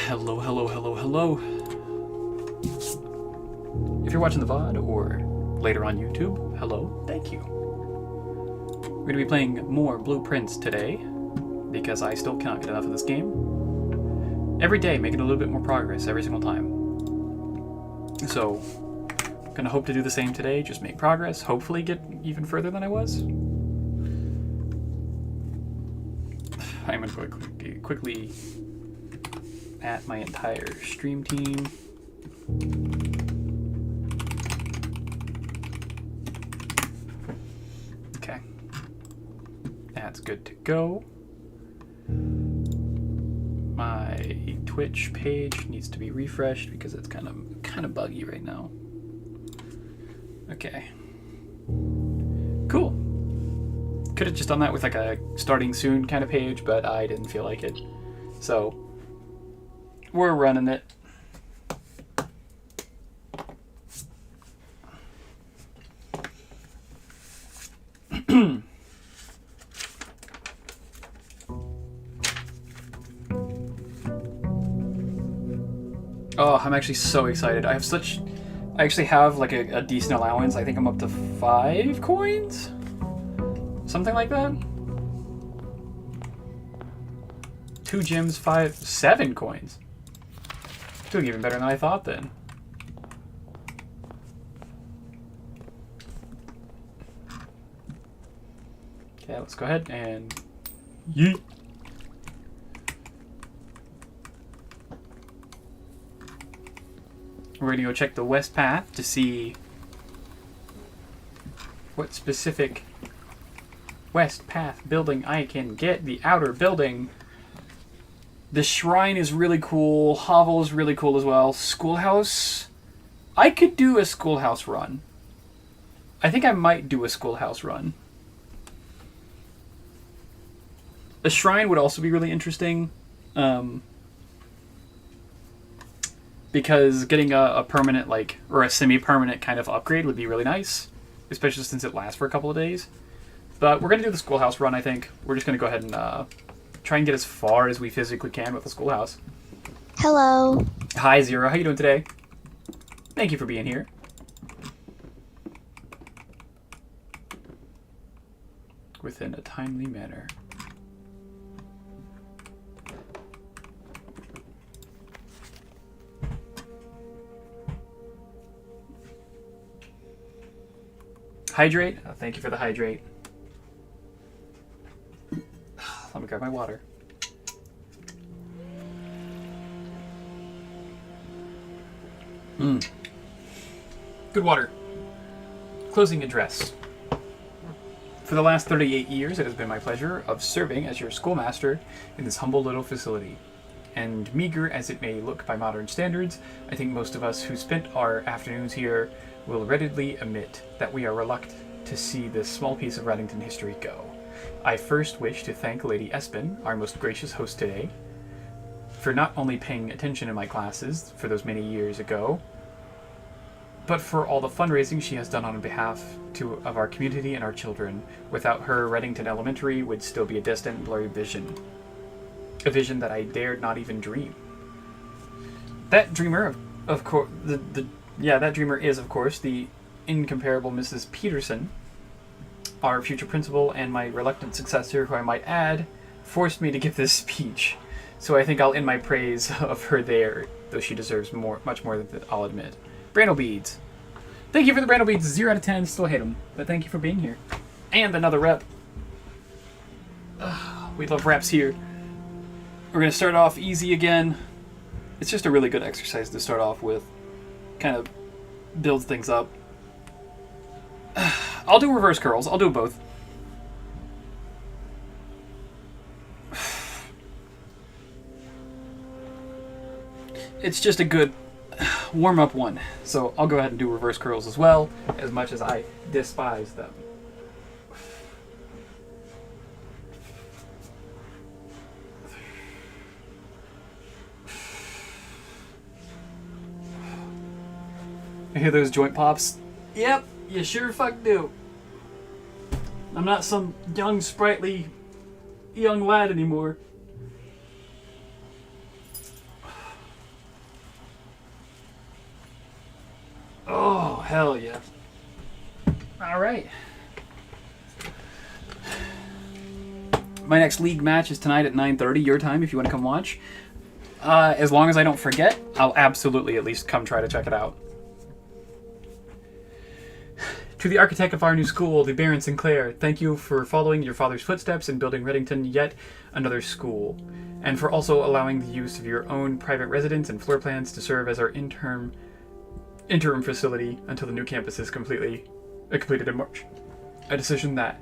Hello, hello, hello, hello. If you're watching the VOD or later on YouTube, hello, thank you. We're going to be playing more Blueprints today because I still cannot get enough of this game. Every day, making a little bit more progress every single time. So, gonna hope to do the same today, just make progress, hopefully get even further than I was. I'm going to quickly at my entire stream team. Okay. That's good to go. My Twitch page needs to be refreshed because it's kind of buggy right now. Okay. Cool. Could have just done that with like a starting soon kind of page, but I didn't feel like it. So we're running it. Oh, I'm actually so excited. I actually have like a decent allowance. I think I'm up to 5 coins? Something like that? 2 gems, 7 coins. Doing even better than I thought then. Okay, let's go ahead and yeet. We're going to go check the west path to see what specific west path building I can get. The outer building. The shrine is really cool. Hovel is really cool as well. Schoolhouse. I could do a schoolhouse run. I think I might do a schoolhouse run. The shrine would also be really interesting. Because getting a permanent, or a semi-permanent kind of upgrade would be really nice. Especially since it lasts for a couple of days. But we're going to do the schoolhouse run, I think. We're just going to go ahead and try and get as far as we physically can with the schoolhouse. Hello. Hi, Zero. How you doing today? Thank you for being here. Within a timely manner. Hydrate? Oh, thank you for the hydrate. Let me grab my water. Good water. Closing address. For the last 38 years, it has been my pleasure of serving as your schoolmaster in this humble little facility. And meager as it may look by modern standards, I think most of us who spent our afternoons here will readily admit that we are reluctant to see this small piece of Reddington history go. I first wish to thank Lady Espin, our most gracious host today, for not only paying attention in my classes for those many years ago, but for all the fundraising she has done on behalf of our community and our children. Without her, Reddington Elementary would still be a distant, blurry vision. A vision that I dared not even dream. That dreamer, of course, that dreamer is, of course, the incomparable Mrs. Peterson, our future principal, and my reluctant successor, who I might add, forced me to give this speech. So I think I'll end my praise of her there, though she deserves much more than that, I'll admit. Brandle Beads. Thank you for the Brandle Beads. 0 out of 10. Still hate them, but thank you for being here. And another rep. We love reps here. We're going to start off easy again. It's just a really good exercise to start off with. Kind of builds things up. I'll do reverse curls. I'll do both. It's just a good warm-up one. So I'll go ahead and do reverse curls as well, as much as I despise them. I hear those joint pops. Yep, you sure fuck do. I'm not some young, sprightly young lad anymore. hell yeah. All right. My next league match is tonight at 9:30 your time if you want to come watch. As long as I don't forget, I'll absolutely at least come try to check it out. To the architect of our new school, the Baron Sinclair, thank you for following your father's footsteps and building Reddington yet another school, and for also allowing the use of your own private residence and floor plans to serve as our interim facility until the new campus is completed in March. A decision that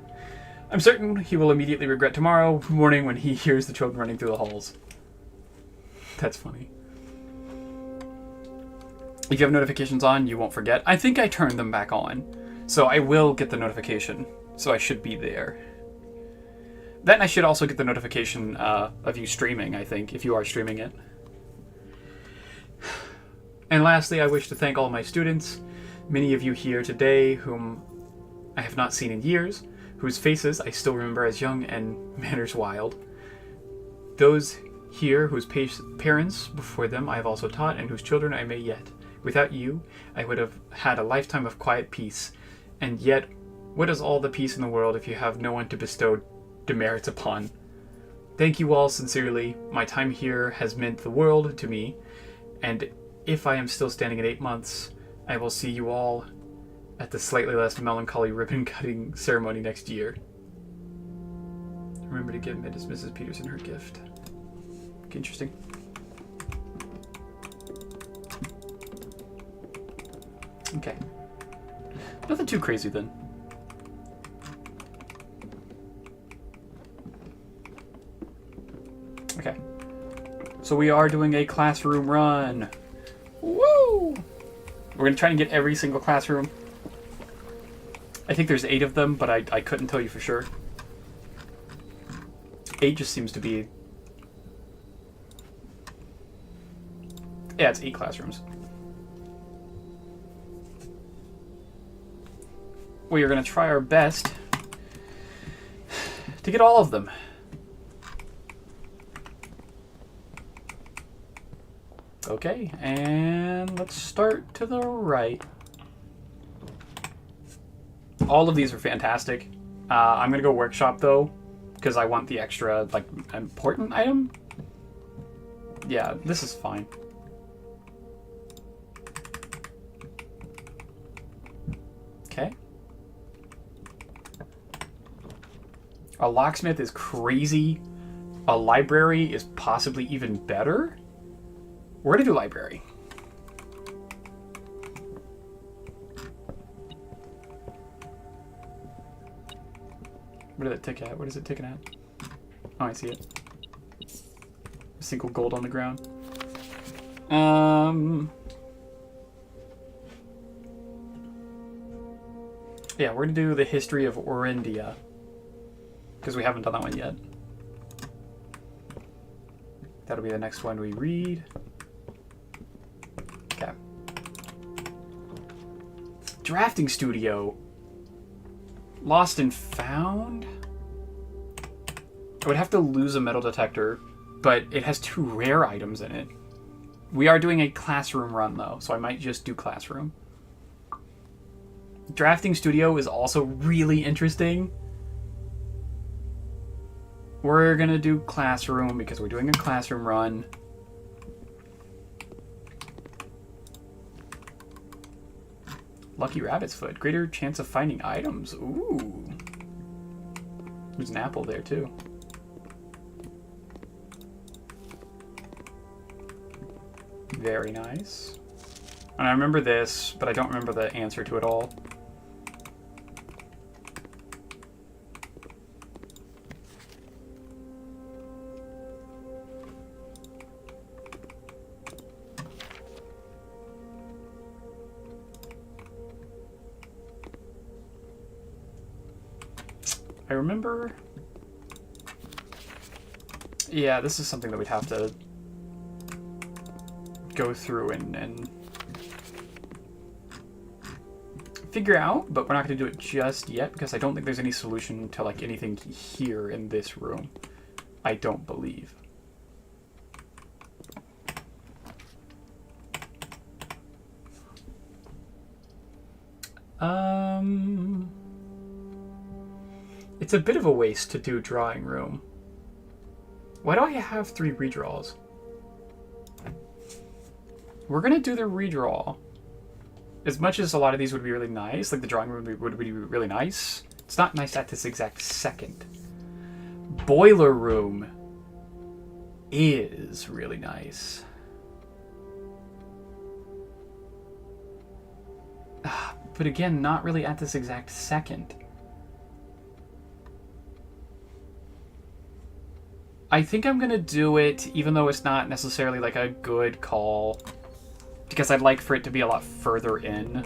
I'm certain he will immediately regret tomorrow morning when he hears the children running through the halls. That's funny. If you have notifications on, you won't forget. I think I turned them back on. So I will get the notification. So I should be there. Then I should also get the notification of you streaming, I think, if you are streaming it. And lastly, I wish to thank all my students, many of you here today whom I have not seen in years, whose faces I still remember as young and manners wild. Those here whose parents before them I have also taught, and whose children I may yet. Without you, I would have had a lifetime of quiet peace. And yet, what is all the peace in the world if you have no one to bestow demerits upon? Thank you all sincerely. My time here has meant the world to me, and if I am still standing at 8 months, I will see you all at the slightly less melancholy ribbon-cutting ceremony next year. Remember to give Mrs. Peterson her gift. Okay, interesting. Okay. Nothing too crazy then. Okay. So we are doing a classroom run. Woo! We're going to try and get every single classroom. I think there's 8 of them, but I couldn't tell you for sure. 8 just seems to be... Yeah, it's 8 classrooms. We are going to try our best to get all of them. Okay, and let's start to the right. All of these are fantastic. I'm going to go workshop, though, because I want the extra, like, important item. Yeah, this is fine. Okay. A locksmith is crazy. A library is possibly even better. We're gonna do library. What did it tick at? What is it ticking at? Oh, I see it. A single gold on the ground. Yeah, we're gonna do the history of Orindia. Because we haven't done that one yet. That'll be the next one we read. Okay. Drafting Studio. Lost and Found? I would have to lose a metal detector, but it has 2 rare items in it. We are doing a classroom run, though, so I might just do classroom. Drafting Studio is also really interesting. We're gonna do classroom because we're doing a classroom run. Lucky Rabbit's Foot. Greater chance of finding items. Ooh. There's an apple there, too. Very nice. And I remember this, but I don't remember the answer to it all. I remember... Yeah, this is something that we'd have to go through and figure out, but we're not going to do it just yet because I don't think there's any solution to like anything here in this room. I don't believe. It's a bit of a waste to do drawing room. Why do I have 3 redraws? We're gonna do the redraw. As much as a lot of these would be really nice, like the drawing room would be really nice, it's not nice at this exact second. Boiler room is really nice. But again, not really at this exact second. I think I'm gonna do it, even though it's not necessarily like a good call, because I'd like for it to be a lot further in.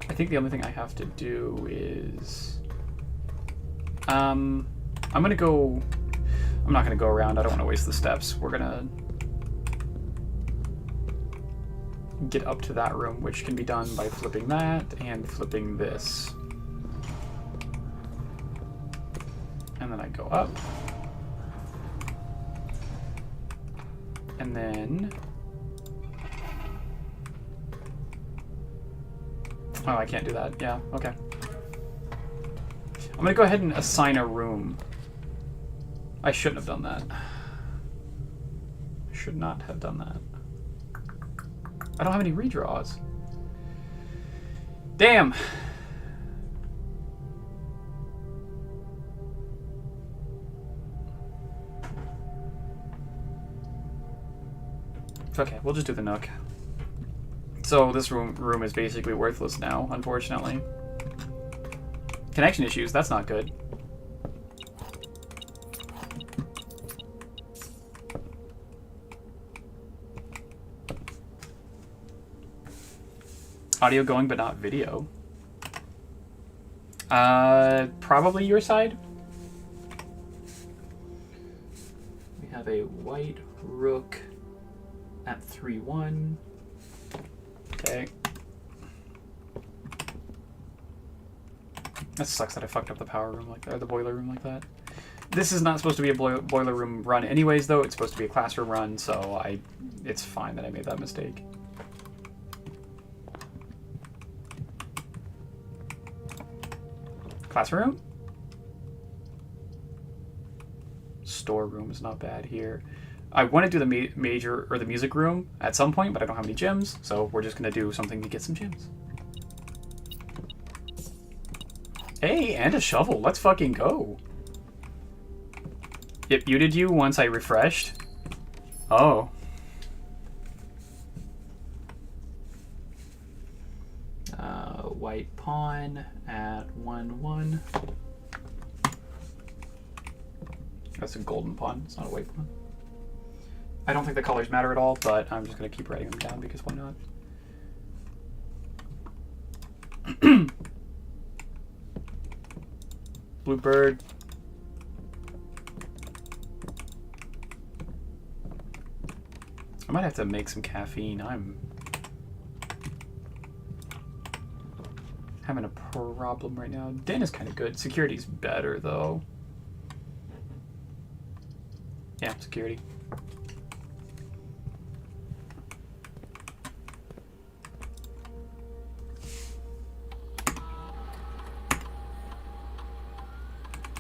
I think the only thing I have to do is... I'm not gonna go around, I don't want to waste the steps. We're gonna get up to that room, which can be done by flipping that and flipping this. And then I go up. And then... Oh, I can't do that. Yeah, okay. I'm gonna go ahead and assign a room. I shouldn't have done that. I should not have done that. I don't have any redraws. Damn! Okay, we'll just do the Nook. So this room is basically worthless now, unfortunately. Connection issues, that's not good. Audio going, but not video. Probably your side. We have a white rook at 3-1. Okay. That sucks that I fucked up the power room like that, or the boiler room like that. This is not supposed to be a boiler room run anyways, though. It's supposed to be a classroom run, so it's fine that I made that mistake. Classroom? Storeroom is not bad here. I want to do the major or the music room at some point, but I don't have any gems, so we're just gonna do something to get some gems. Hey, and a shovel. Let's fucking go. It muted you once I refreshed. Oh. White pawn at 1-1. That's a golden pawn. It's not a white pawn. I don't think the colors matter at all, but I'm just going to keep writing them down because why not? Bluebird. I might have to make some caffeine. I'm having a problem right now. Den is kind of good. Security's better, though. Yeah, security.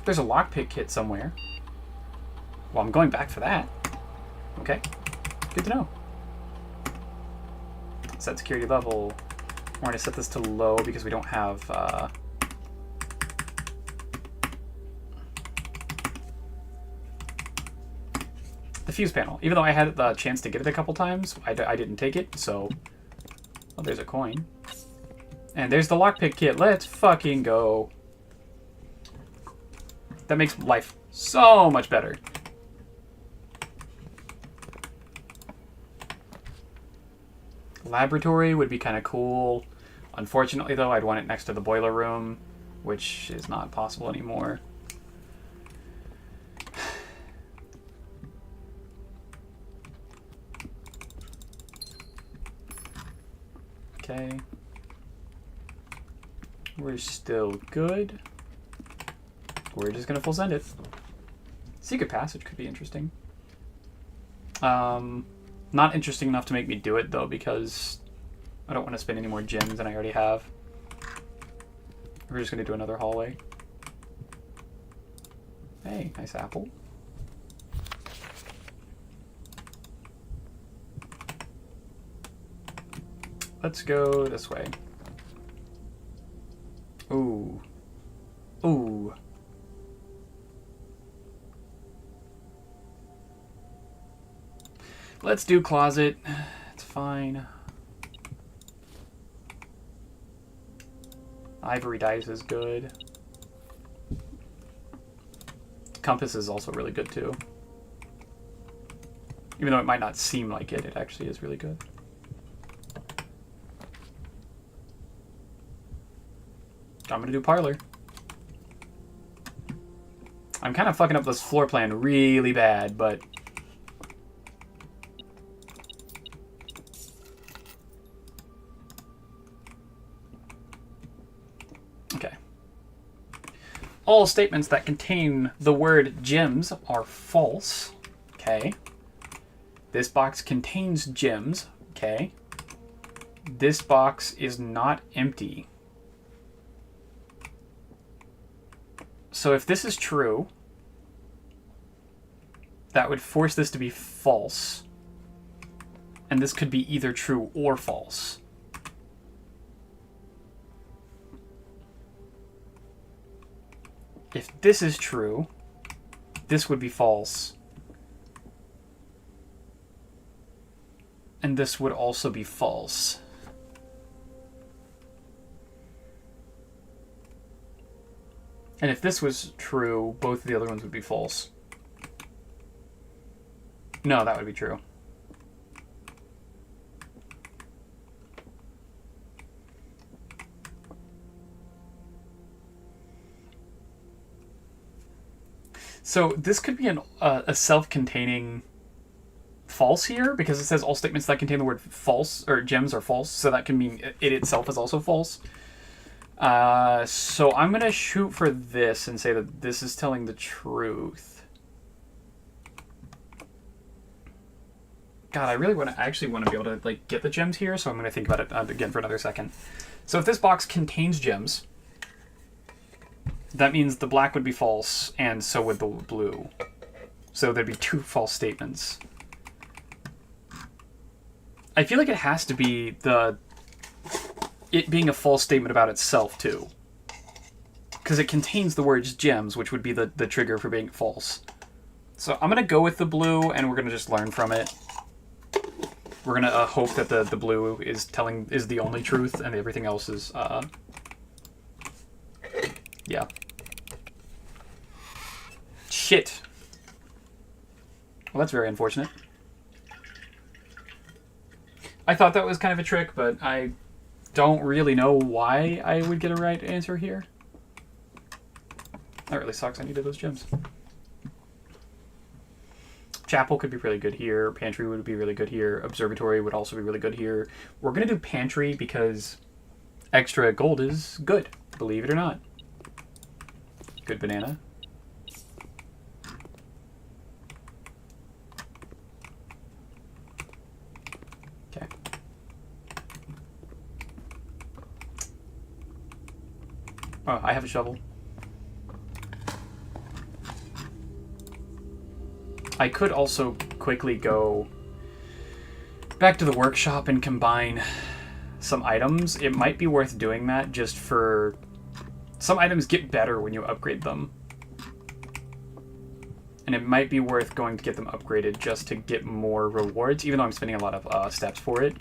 There's a lockpick kit somewhere. Well, I'm going back for that. Okay. Good to know. Set security level. We're going to set this to low because we don't have... the fuse panel. Even though I had the chance to get it a couple times, I didn't take it, so... Oh, there's a coin. And there's the lockpick kit. Let's fucking go. That makes life so much better. Laboratory would be kind of cool. Unfortunately, though, I'd want it next to the boiler room, which is not possible anymore. Okay. We're still good. We're just gonna full send it. Secret passage could be interesting. Not interesting enough to make me do it, though, because I don't want to spend any more gems than I already have. We're just going to do another hallway. Hey, nice apple. Let's go this way. Ooh. Ooh. Let's do closet. It's fine. Ivory dice is good. Compass is also really good too. Even though it might not seem like it, it actually is really good. I'm gonna do parlor. I'm kind of fucking up this floor plan really bad, but... Okay. All statements that contain the word gems are false. Okay. This box contains gems. Okay. This box is not empty. So if this is true, that would force this to be false. And this could be either true or false. If this is true, this would be false. And this would also be false. And if this was true, both of the other ones would be false. No, that would be true. So this could be a self-containing false here, because it says all statements that contain the word false or gems are false, so that can mean it itself is also false. So I'm going to shoot for this and say that this is telling the truth. God, I really actually want to be able to like get the gems here, so I'm going to think about it again for another second. So if this box contains gems, that means the black would be false, and so would the blue. So there'd be two false statements. I feel like it has to be it being a false statement about itself, too. Because it contains the words gems, which would be the trigger for being false. So I'm going to go with the blue, and we're going to just learn from it. We're going to hope that the blue is the only truth, and everything else is, yeah. Shit. Well, that's very unfortunate. I thought that was kind of a trick, but I don't really know why I would get a right answer here. That really sucks. I needed those gems. Chapel could be really good here. Pantry would be really good here. Observatory would also be really good here. We're going to do pantry because extra gold is good, believe it or not. Good banana. Okay. Oh, I have a shovel. I could also quickly go back to the workshop and combine some items. It might be worth doing that just for... Some items get better when you upgrade them. And it might be worth going to get them upgraded just to get more rewards, even though I'm spending a lot of steps for it.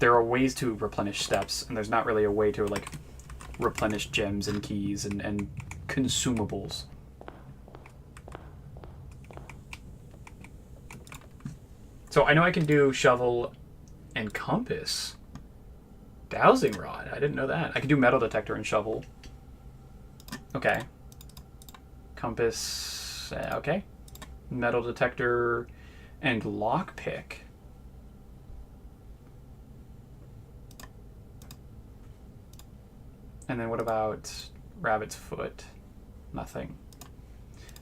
There are ways to replenish steps, and there's not really a way to like replenish gems and keys and consumables. So I know I can do shovel and compass. Dowsing rod. I didn't know that. I can do metal detector and shovel. Okay. Compass. Okay. Metal detector and lockpick. And then what about rabbit's foot? Nothing.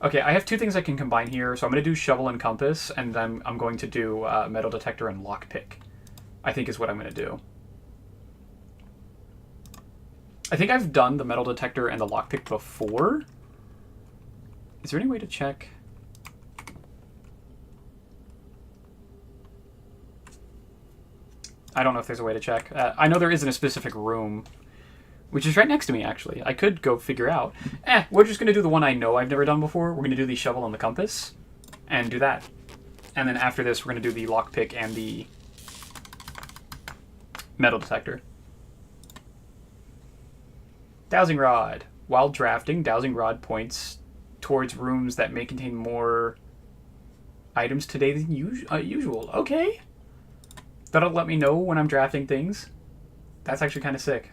Okay, I have two things I can combine here, so I'm going to do shovel and compass, and then I'm going to do metal detector and lockpick. I think is what I'm going to do. I think I've done the metal detector and the lockpick before. Is there any way to check? I don't know if there's a way to check. I know there is in a specific room, which is right next to me, actually. I could go figure out. We're just going to do the one I know I've never done before. We're going to do the shovel and the compass and do that. And then after this, we're going to do the lockpick and the metal detector. Dowsing rod. While drafting, dowsing rod points towards rooms that may contain more items today than usual. Okay. That'll let me know when I'm drafting things. That's actually kind of sick.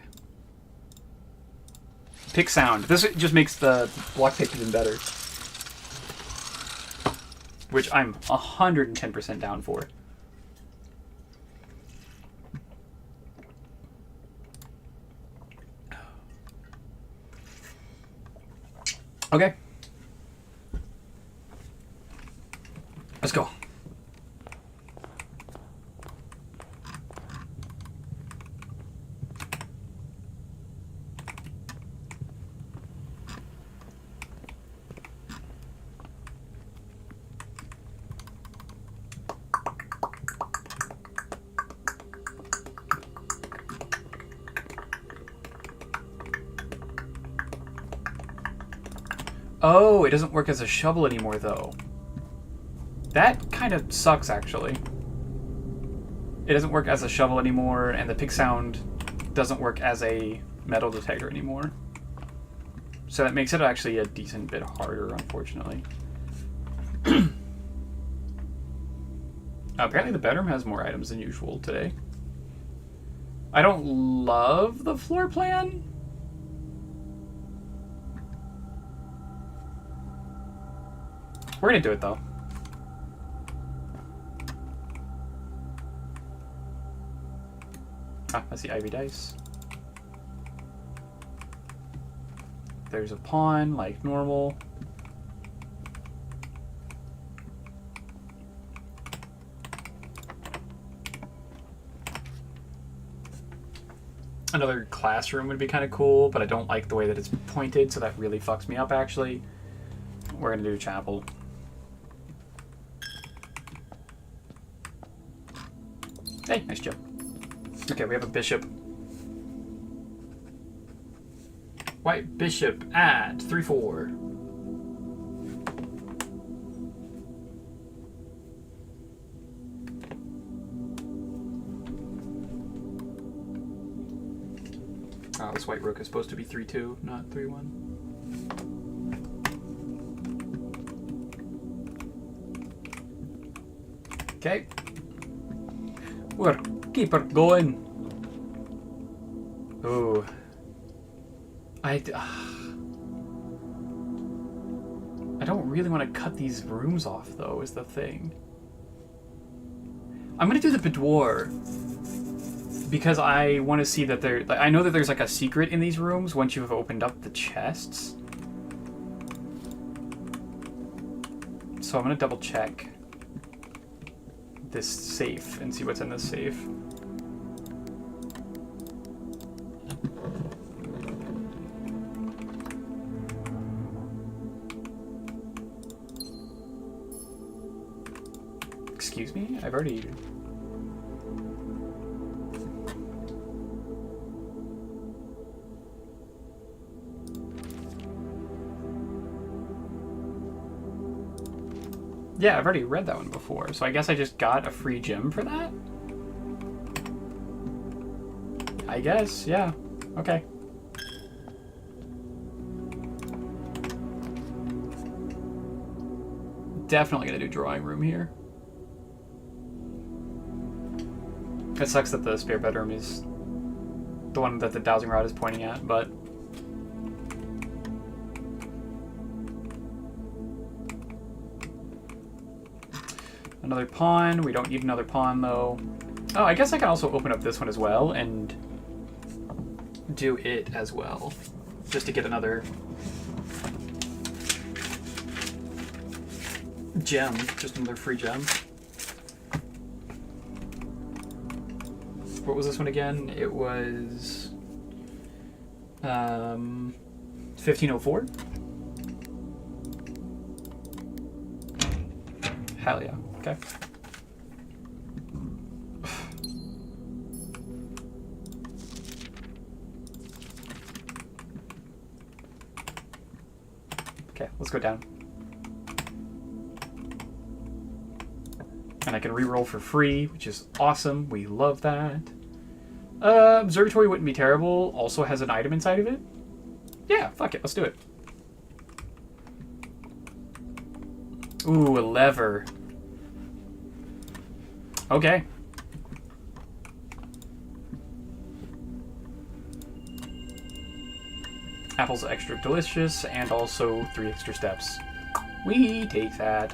Pick sound. This just makes the lockpick even better. Which I'm 110% down for. Okay. Let's go. Oh, it doesn't work as a shovel anymore, though. That kind of sucks, actually. It doesn't work as a shovel anymore, and the pick sound doesn't work as a metal detector anymore. So that makes it actually a decent bit harder, unfortunately. Apparently the bedroom has more items than usual today. I don't love the floor plan. We're gonna do it, though. Ah, that's the Ivy dice. There's a pawn, like normal. Another classroom would be kind of cool, but I don't like the way that it's pointed, so that really fucks me up, actually. We're gonna do chapel. Hey, nice job. Okay, we have a bishop. White bishop at 3-4. Oh, this white rook is supposed to be 3-2, not 3-1. Okay. We'll keep it going. Ooh. I don't really want to cut these rooms off, though, is the thing. I'm going to do the boudoir. Because I want to see that there... Like, I know that there's like a secret in these rooms once you have opened up the chests. So I'm going to double check this safe and see what's in this safe. Excuse me? I've already... Yeah, I've already read that one before, so I guess I just got a free gem for that? I guess, yeah. Okay. Definitely gonna do drawing room here. It sucks that the spare bedroom is the one that the dowsing rod is pointing at, but... Another pawn. We don't need another pawn, though. Oh, I guess I can also open up this one as well and do it as well. Just to get another Gem. Just another free gem. What was this one again? It was 1504. Hell yeah. Okay. Okay, let's go down. And I can reroll for free, which is awesome. We love that. Observatory wouldn't be terrible. Also has an item inside of it. Yeah, fuck it. Let's do it. Ooh, a lever. Okay. Apples extra delicious, and also 3 extra steps. We take that.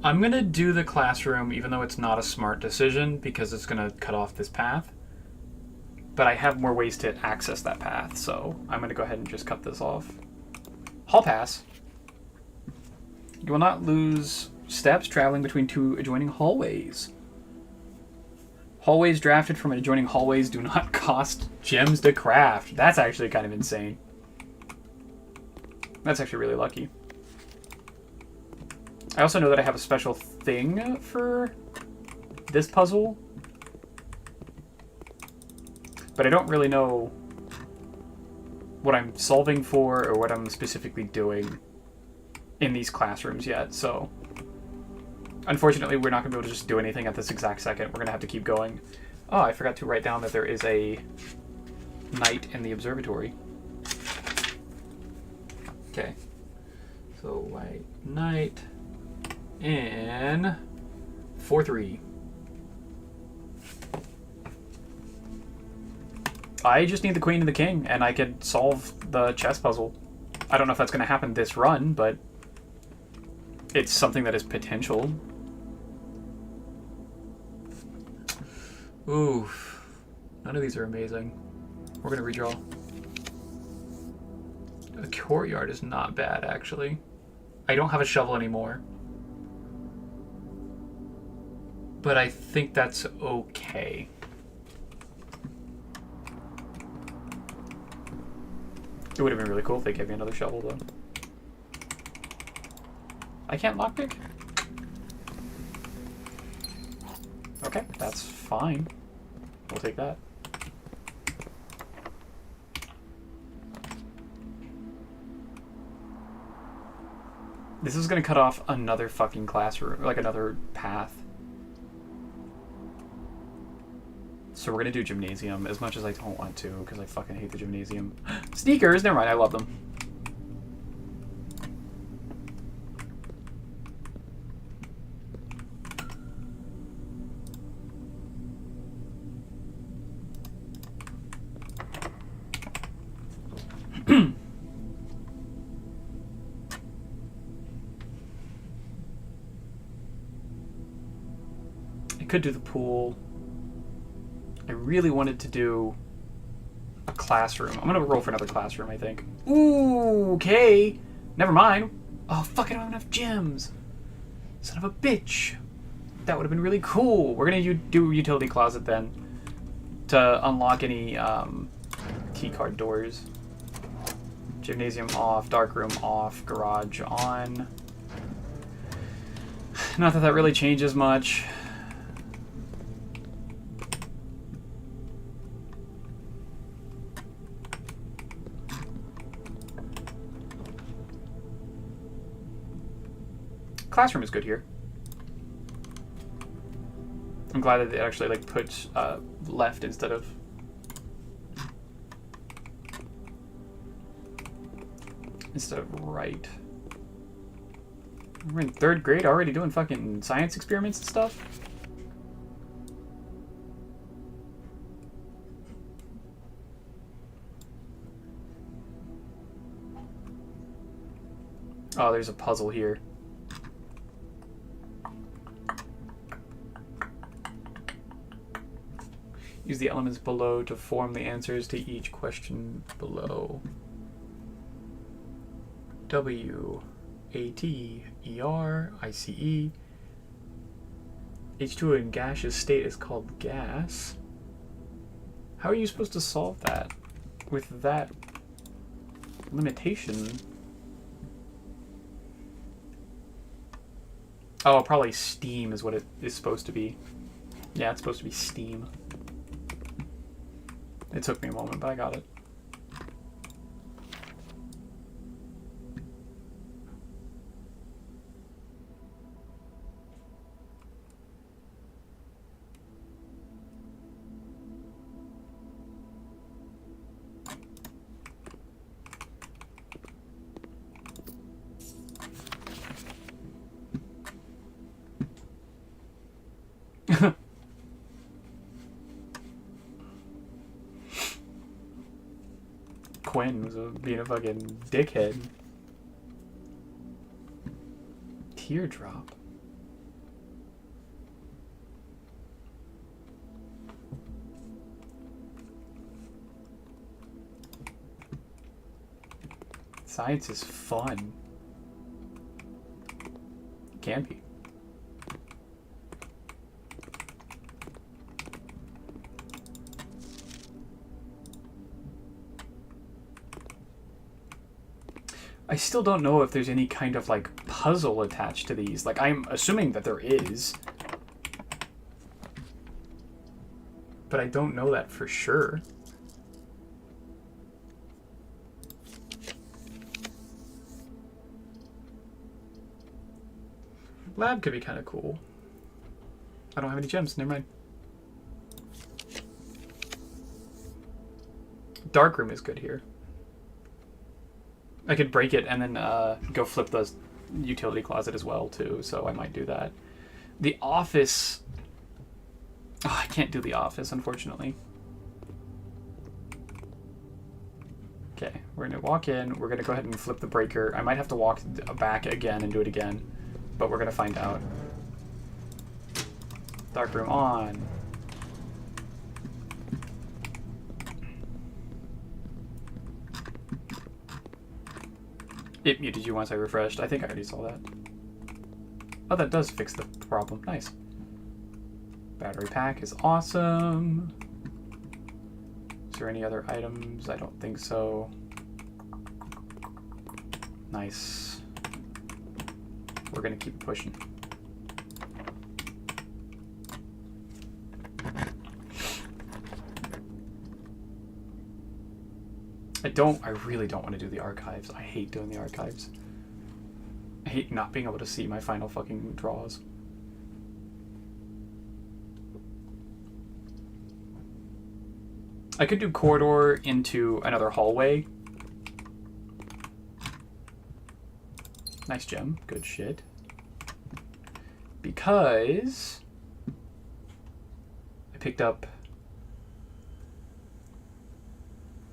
I'm going to do the classroom, even though it's not a smart decision, because it's going to cut off this path. But I have more ways to access that path, so I'm going to go ahead and just cut this off. Hall pass. You will not lose steps traveling between 2 adjoining hallways. Hallways drafted from adjoining hallways do not cost gems to craft. That's actually kind of insane. That's actually really lucky. I also know that I have a special thing for this puzzle, but I don't really know what I'm solving for or what I'm specifically doing in these classrooms yet, so unfortunately we're not going to be able to just do anything at this exact second. We're going to have to keep going. Oh, I forgot to write down that there is a night in the observatory. Okay, so white knight in 4-3. I just need the queen and the king, and I could solve the chess puzzle. I don't know if that's going to happen this run, but it's something that is potential. Ooh, none of these are amazing. We're going to redraw. The courtyard is not bad, actually. I don't have a shovel anymore, but I think that's okay. It would have been really cool if they gave me another shovel, though. I can't lockpick? Okay, that's fine. We'll take that. This is gonna cut off another fucking classroom, like another path. So we're gonna do gymnasium, as much as I don't want to, because I fucking hate the gymnasium. Sneakers! Never mind, I love them. I could do the pool. I really wanted to do a classroom. I'm gonna roll for another classroom, I think. Ooh, okay. Never mind. Oh, fuck, I don't have enough gems. Son of a bitch. That would have been really cool. We're gonna do utility closet then to unlock any keycard doors. Gymnasium off, darkroom off, garage on. Not that that really changes much. Classroom is good here. I'm glad that they actually like put left instead of right. We're in 3rd grade already doing fucking science experiments and stuff. Oh, there's a puzzle here. Use the elements below to form the answers to each question below. W, A, T, E, R, I, C, E. H2O in gaseous state is called gas. How are you supposed to solve that with that limitation? Oh, probably steam is what it is supposed to be. Yeah, it's supposed to be steam. It took me a moment, but I got it. Quinn was being a fucking dickhead. Teardrop. Science is fun. Can be. I still don't know if there's any kind of like puzzle attached to these. Like, I'm assuming that there is, but I don't know that for sure. Lab could be kind of cool. I don't have any gems, never mind. Darkroom is good here. I could break it and then go flip the utility closet as well, too, so I might do that. The office... Oh, I can't do the office, unfortunately. Okay, we're going to walk in. We're going to go ahead and flip the breaker. I might have to walk back again and do it again, but we're going to find out. Darkroom on. It muted you once I refreshed. I think I already saw that. Oh, that does fix the problem. Nice. Battery pack is awesome. Is there any other items? I don't think so. Nice. We're gonna keep pushing. I really don't want to do the archives. I hate doing the archives. I hate not being able to see my final fucking draws. I could do corridor into another hallway. Nice gem. Good shit. Because I picked up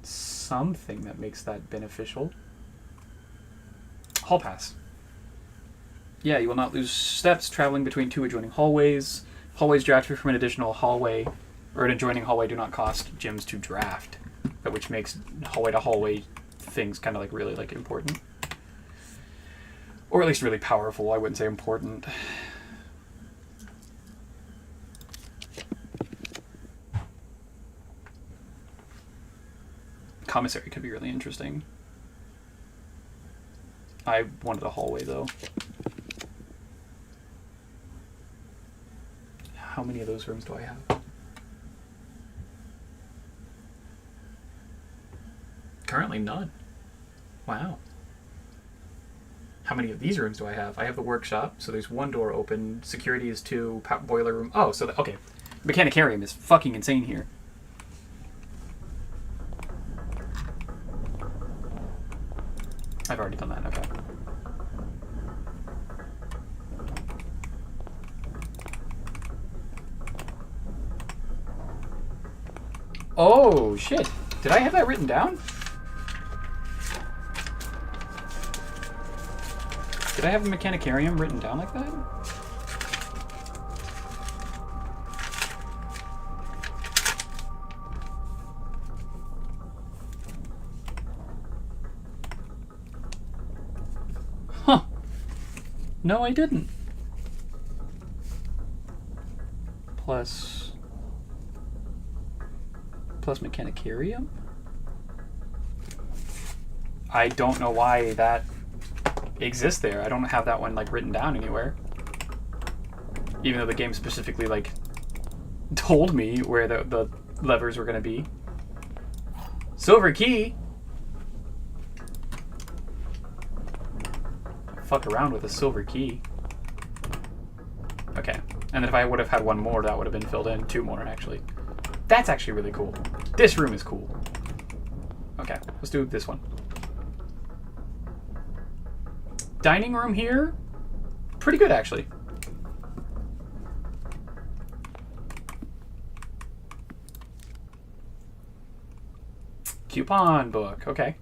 something that makes that beneficial. Hall pass. Yeah, you will not lose steps traveling between two adjoining hallways. Hallways drafted from an additional hallway or an adjoining hallway do not cost gems to draft, which makes hallway to hallway things kind of like really like important, or at least really powerful. I wouldn't say important. Commissary could be really interesting. I wanted a hallway though. How many of those rooms do I have? Currently none. Wow. How many of these rooms do I have? I have the workshop, so there's one door open. Security is 2. Boiler room. Oh, so okay. Mechanicarium is fucking insane here. I've already done that, okay. Oh, shit. Did I have that written down? Did I have the Mechanicarium written down like that? No, I didn't. Plus Mechanicarium? I don't know why that exists there. I don't have that one like written down anywhere. Even though the game specifically like told me where the levers were going to be. Silver key? Fuck around with a silver key. Okay. And then if I would have had one more, that would have been filled in. 2 more, actually. That's actually really cool. This room is cool. Okay, let's do this one. Dining room here? Pretty good, actually. Coupon book, okay.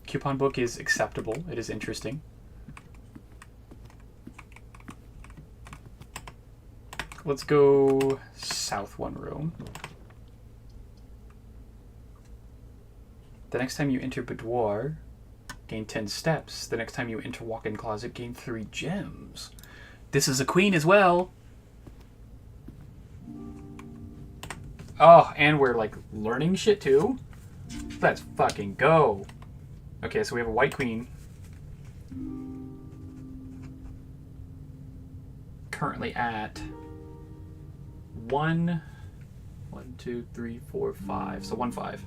Coupon book is acceptable. It is interesting. Let's go south 1 room. The next time you enter boudoir, gain 10 steps. The next time you enter walk-in closet, gain 3 gems. This is a queen as well. Oh, and we're like learning shit too. Let's fucking go. Okay, so we have a white queen. Currently at 1, 2, 3, 4, 5. So 1, 5.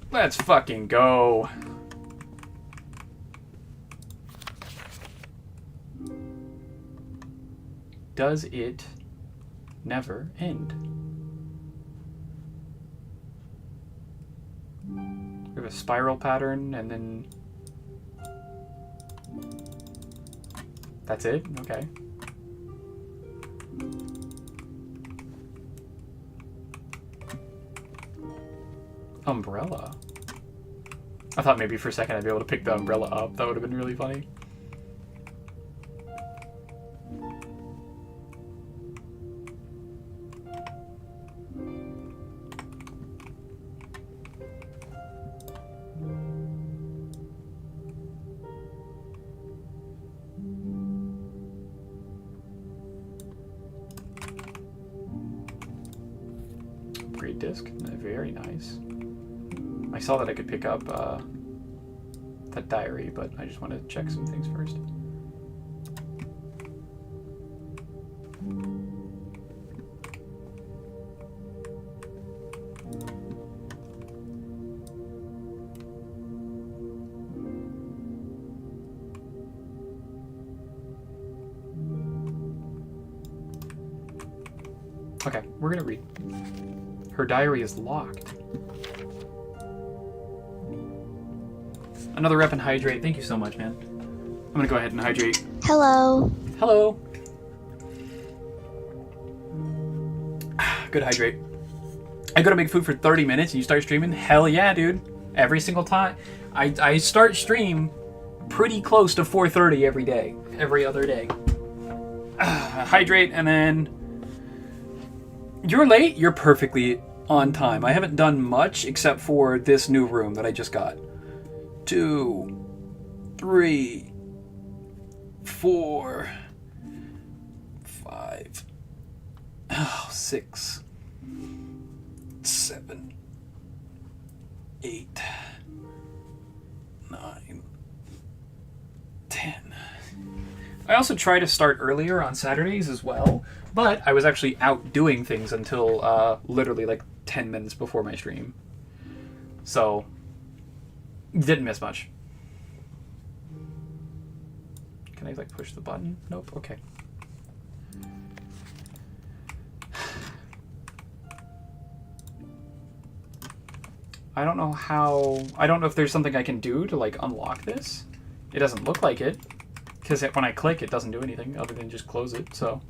Let's fucking go. Does it never end? We have a spiral pattern and then... That's it? Okay. Umbrella? I thought maybe for a second I'd be able to pick the umbrella up. That would have been really funny. Upgrade disc. Very nice. I saw that I could pick up that diary, but I just want to check some things first. Okay, we're gonna read. Her diary is locked. Another rep and hydrate. Thank you so much, man. I'm gonna go ahead and hydrate. Hello. Hello. Good hydrate. I go to make food for 30 minutes and you start streaming? Hell yeah, dude. Every single time. I start stream pretty close to 4:30 every day. Every other day. Hydrate and then... You're late? You're perfectly on time. I haven't done much except for this new room that I just got. 2, 3, 4, 5, 6, 7, 8, 9, 10. I also try to start earlier on Saturdays as well, but I was actually out doing things until literally like 10 minutes before my stream. So, didn't miss much. Can I like push the button? Nope, okay. I don't know how... I don't know if there's something I can do to like unlock this. It doesn't look like it. Because when I click, it doesn't do anything other than just close it, so...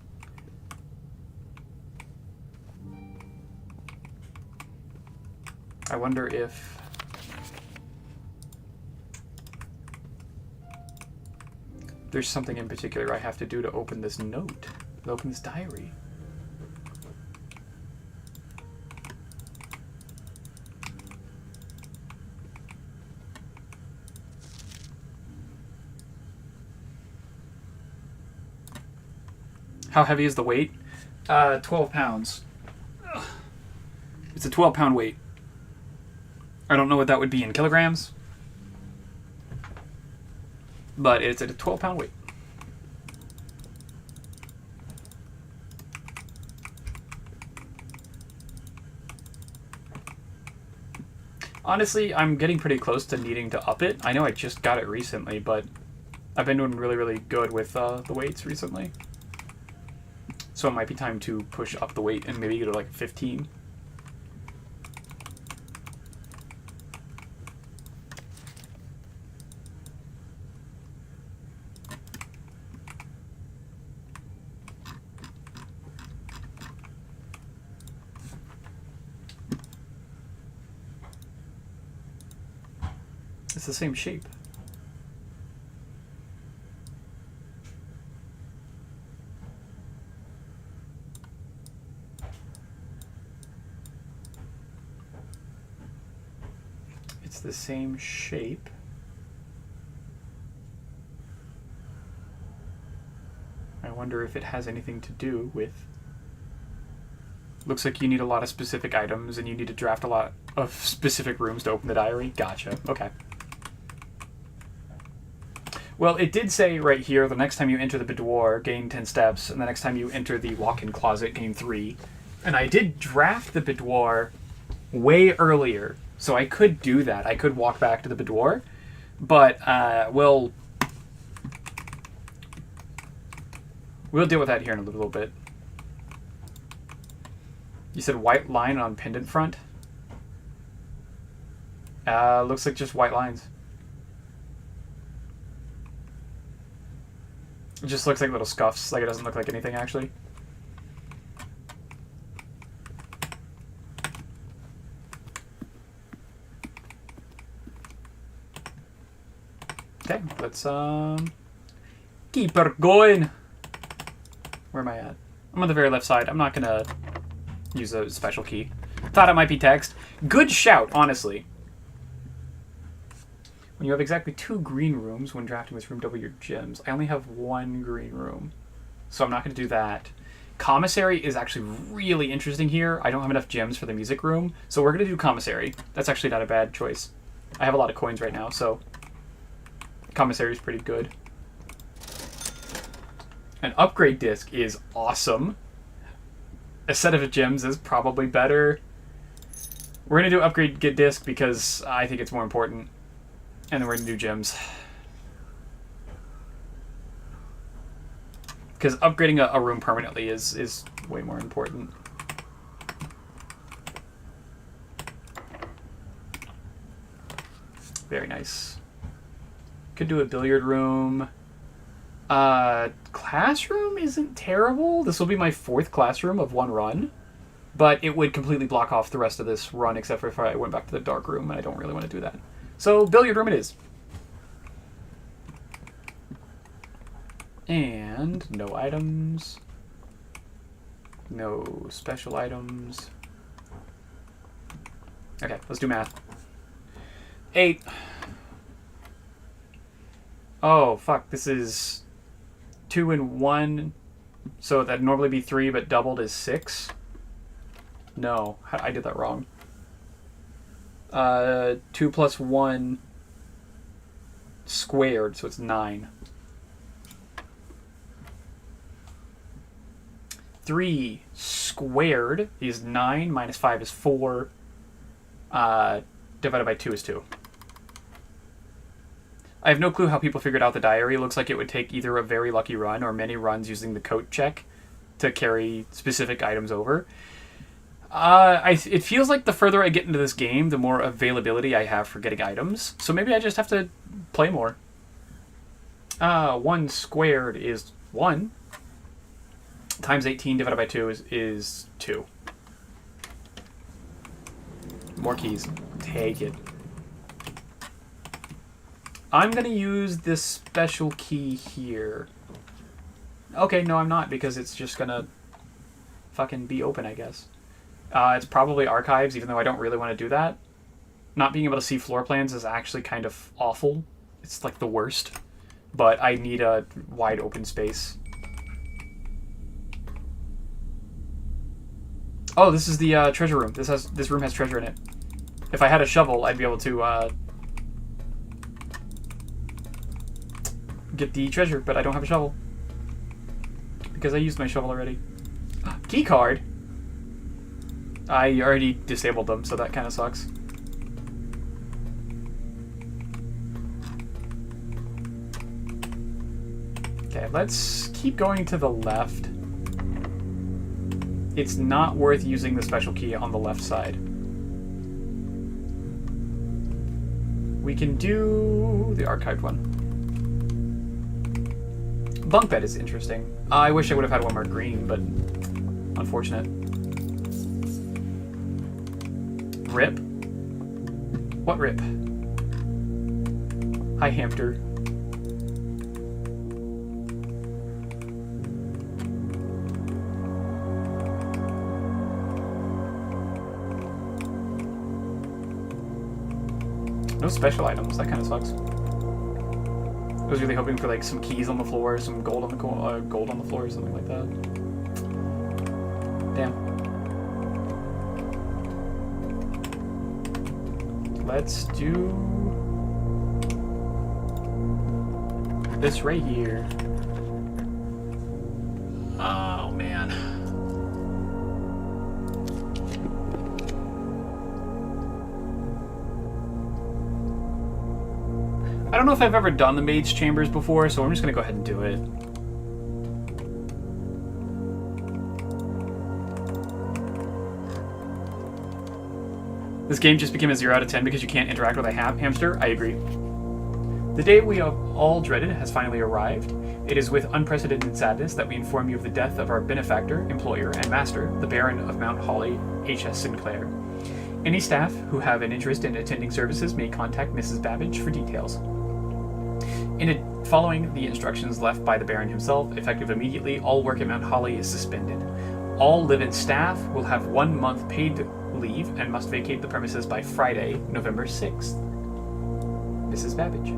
I wonder if... there's something in particular I have to do to open this note. To open this diary. How heavy is the weight? 12 pounds. Ugh. It's a 12-pound weight. I don't know what that would be in kilograms, but it's at a 12-pound weight. Honestly, I'm getting pretty close to needing to up it. I know I just got it recently, but I've been doing really, really good with the weights recently. So it might be time to push up the weight and maybe go to like 15. It's the same shape. It's the same shape. I wonder if it has anything to do with... Looks like you need a lot of specific items and you need to draft a lot of specific rooms to open the diary. Gotcha. Okay. Well, it did say right here, the next time you enter the boudoir, gain 10 steps, and the next time you enter the walk-in closet, gain 3. And I did draft the boudoir way earlier, so I could do that. I could walk back to the boudoir, but we'll deal with that here in a little bit. You said white line on pendant front? Looks like just white lines. It just looks like little scuffs, like it doesn't look like anything actually. Okay, let's keep her going. Where am I at? I'm on the very left side. I'm not gonna use a special key. Thought it might be text. Good shout, honestly. When you have exactly 2 green rooms when drafting this room, double your gems. I only have 1 green room, so I'm not going to do that. Commissary is actually really interesting here. I don't have enough gems for the music room, so we're going to do commissary. That's actually not a bad choice. I have a lot of coins right now, so commissary is pretty good. An upgrade disc is awesome. A set of gems is probably better. We're going to do upgrade get disc because I think it's more important. And then we're going to do gems. Because upgrading a room permanently is way more important. Very nice. Could do a billiard room. Classroom isn't terrible. This will be my 4th classroom of 1 run. But it would completely block off the rest of this run except for if I went back to the dark room, and I don't really want to do that. So, billiard room it is. And no items. No special items. Okay, let's do math. 8. Oh, fuck. This is 2 and 1. So that'd normally be 3, but doubled is 6. No, I did that wrong. 2 plus 1 squared, so it's 9. 3 squared is 9, minus 5 is 4, divided by 2 is 2. I have no clue how people figured out the diary. It looks like it would take either a very lucky run or many runs using the coat check to carry specific items over. It feels like the further I get into this game, the more availability I have for getting items. So maybe I just have to play more. 1 squared is 1. Times 18 divided by 2 is 2. More keys. Take it. I'm going to use this special key here. Okay, no, I'm not, because it's just going to fucking be open, I guess. It's probably archives, even though I don't really want to do that. Not being able to see floor plans is actually kind of awful. It's like the worst. But I need a wide open space. Oh, this is the treasure room. This room has treasure in it. If I had a shovel, I'd be able to get the treasure, but I don't have a shovel because I used my shovel already. Key card. I already disabled them, so that kind of sucks. Okay, let's keep going to the left. It's not worth using the special key on the left side. We can do the archived one. Bunk bed is interesting. I wish I would have had one more green, but unfortunate. Rip? What rip? Hi, hamster. No special items. That kind of sucks. I was really hoping for like some keys on the floor, some gold on the gold on the floor, or something like that. Damn. Let's do this right here. Oh man. I don't know if I've ever done the Mage Chambers before, so I'm just going to go ahead and do it. This game just became a 0 out of 10 because you can't interact with a hamster? I agree. The day we have all dreaded has finally arrived. It is with unprecedented sadness that we inform you of the death of our benefactor, employer, and master, the Baron of Mount Holly, H.S. Sinclair. Any staff who have an interest in attending services may contact Mrs. Babbage for details. Following the instructions left by the Baron himself, effective immediately, all work at Mount Holly is suspended. All live-in staff will have 1 month paid leave and must vacate the premises by Friday, November 6th. Mrs. Babbage.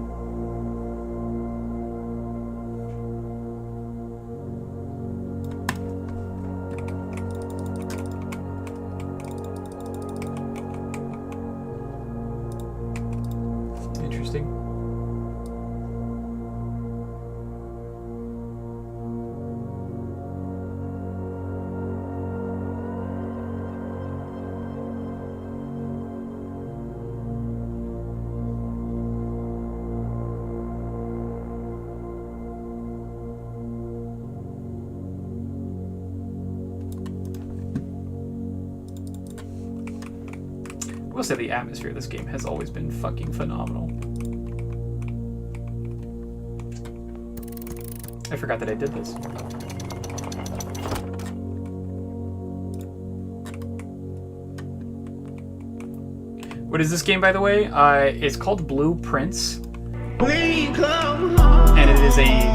Interesting. I will say the atmosphere of this game has always been fucking phenomenal. I forgot that I did this. What is this game, by the way? It's called Blueprints. And it is a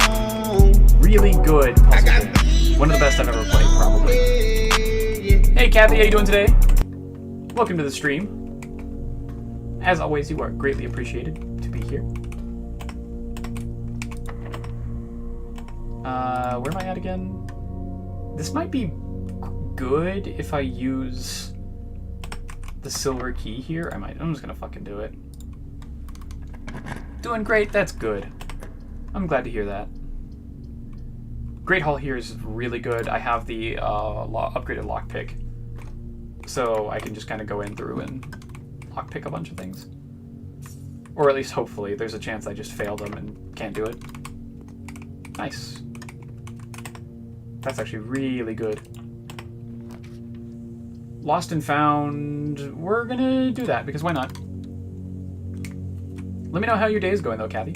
really good puzzle game. One of the best I've ever played, probably. Hey, Kathy, how you doing today? Welcome to the stream. As always, you are greatly appreciated to be here. Where am I at again? This might be good if I use the silver key here. I'm just gonna fucking do it. Doing great, that's good. I'm glad to hear that. Great Hall here is really good. I have the upgraded lockpick, so I can just kind of go in through and lockpick a bunch of things. Or at least hopefully. There's a chance I just failed them and can't do it. Nice. That's actually really good. Lost and Found. We're gonna do that because why not? Let me know how your day is going though, Kathy.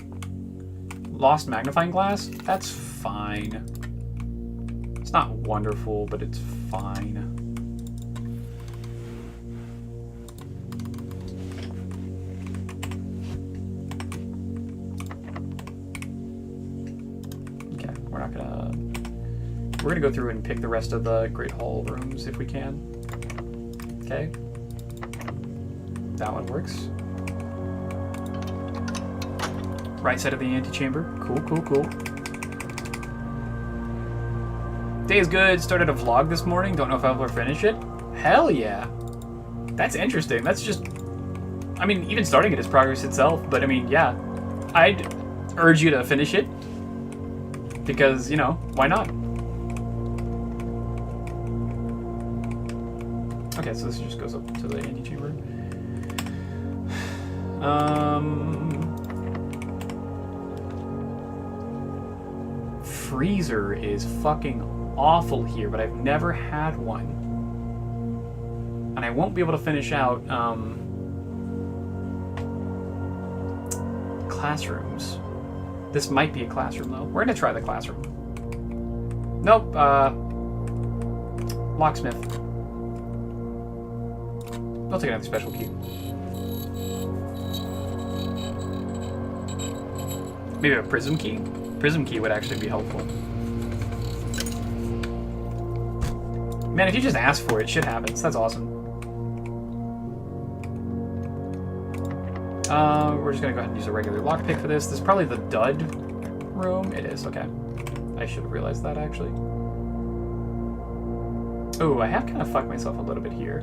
Lost magnifying glass? That's fine. It's not wonderful, but it's fine. Okay, we're gonna go through and pick the rest of the Great Hall rooms if we can. Okay. That one works. Right side of the antechamber. Cool, cool, cool. Day is good. Started a vlog this morning. Don't know if I'll ever finish it. Hell yeah. That's interesting. That's just... I mean, even starting it is progress itself, but I mean, yeah. I'd urge you to finish it. Because, you know, why not? Okay, so this just goes up to the antechamber. Freezer is fucking awful here, but I've never had one. And I won't be able to finish out, classrooms. This might be a classroom, though. We're gonna try the classroom. Nope, locksmith. I'll take another special key. Maybe a prism key? Prism key would actually be helpful. Man, if you just ask for it, shit happens. That's awesome. We're just gonna go ahead and use a regular lockpick for this. This is probably the dud room. It is, okay. I should have realized that, actually. Oh, I have kind of fucked myself a little bit here.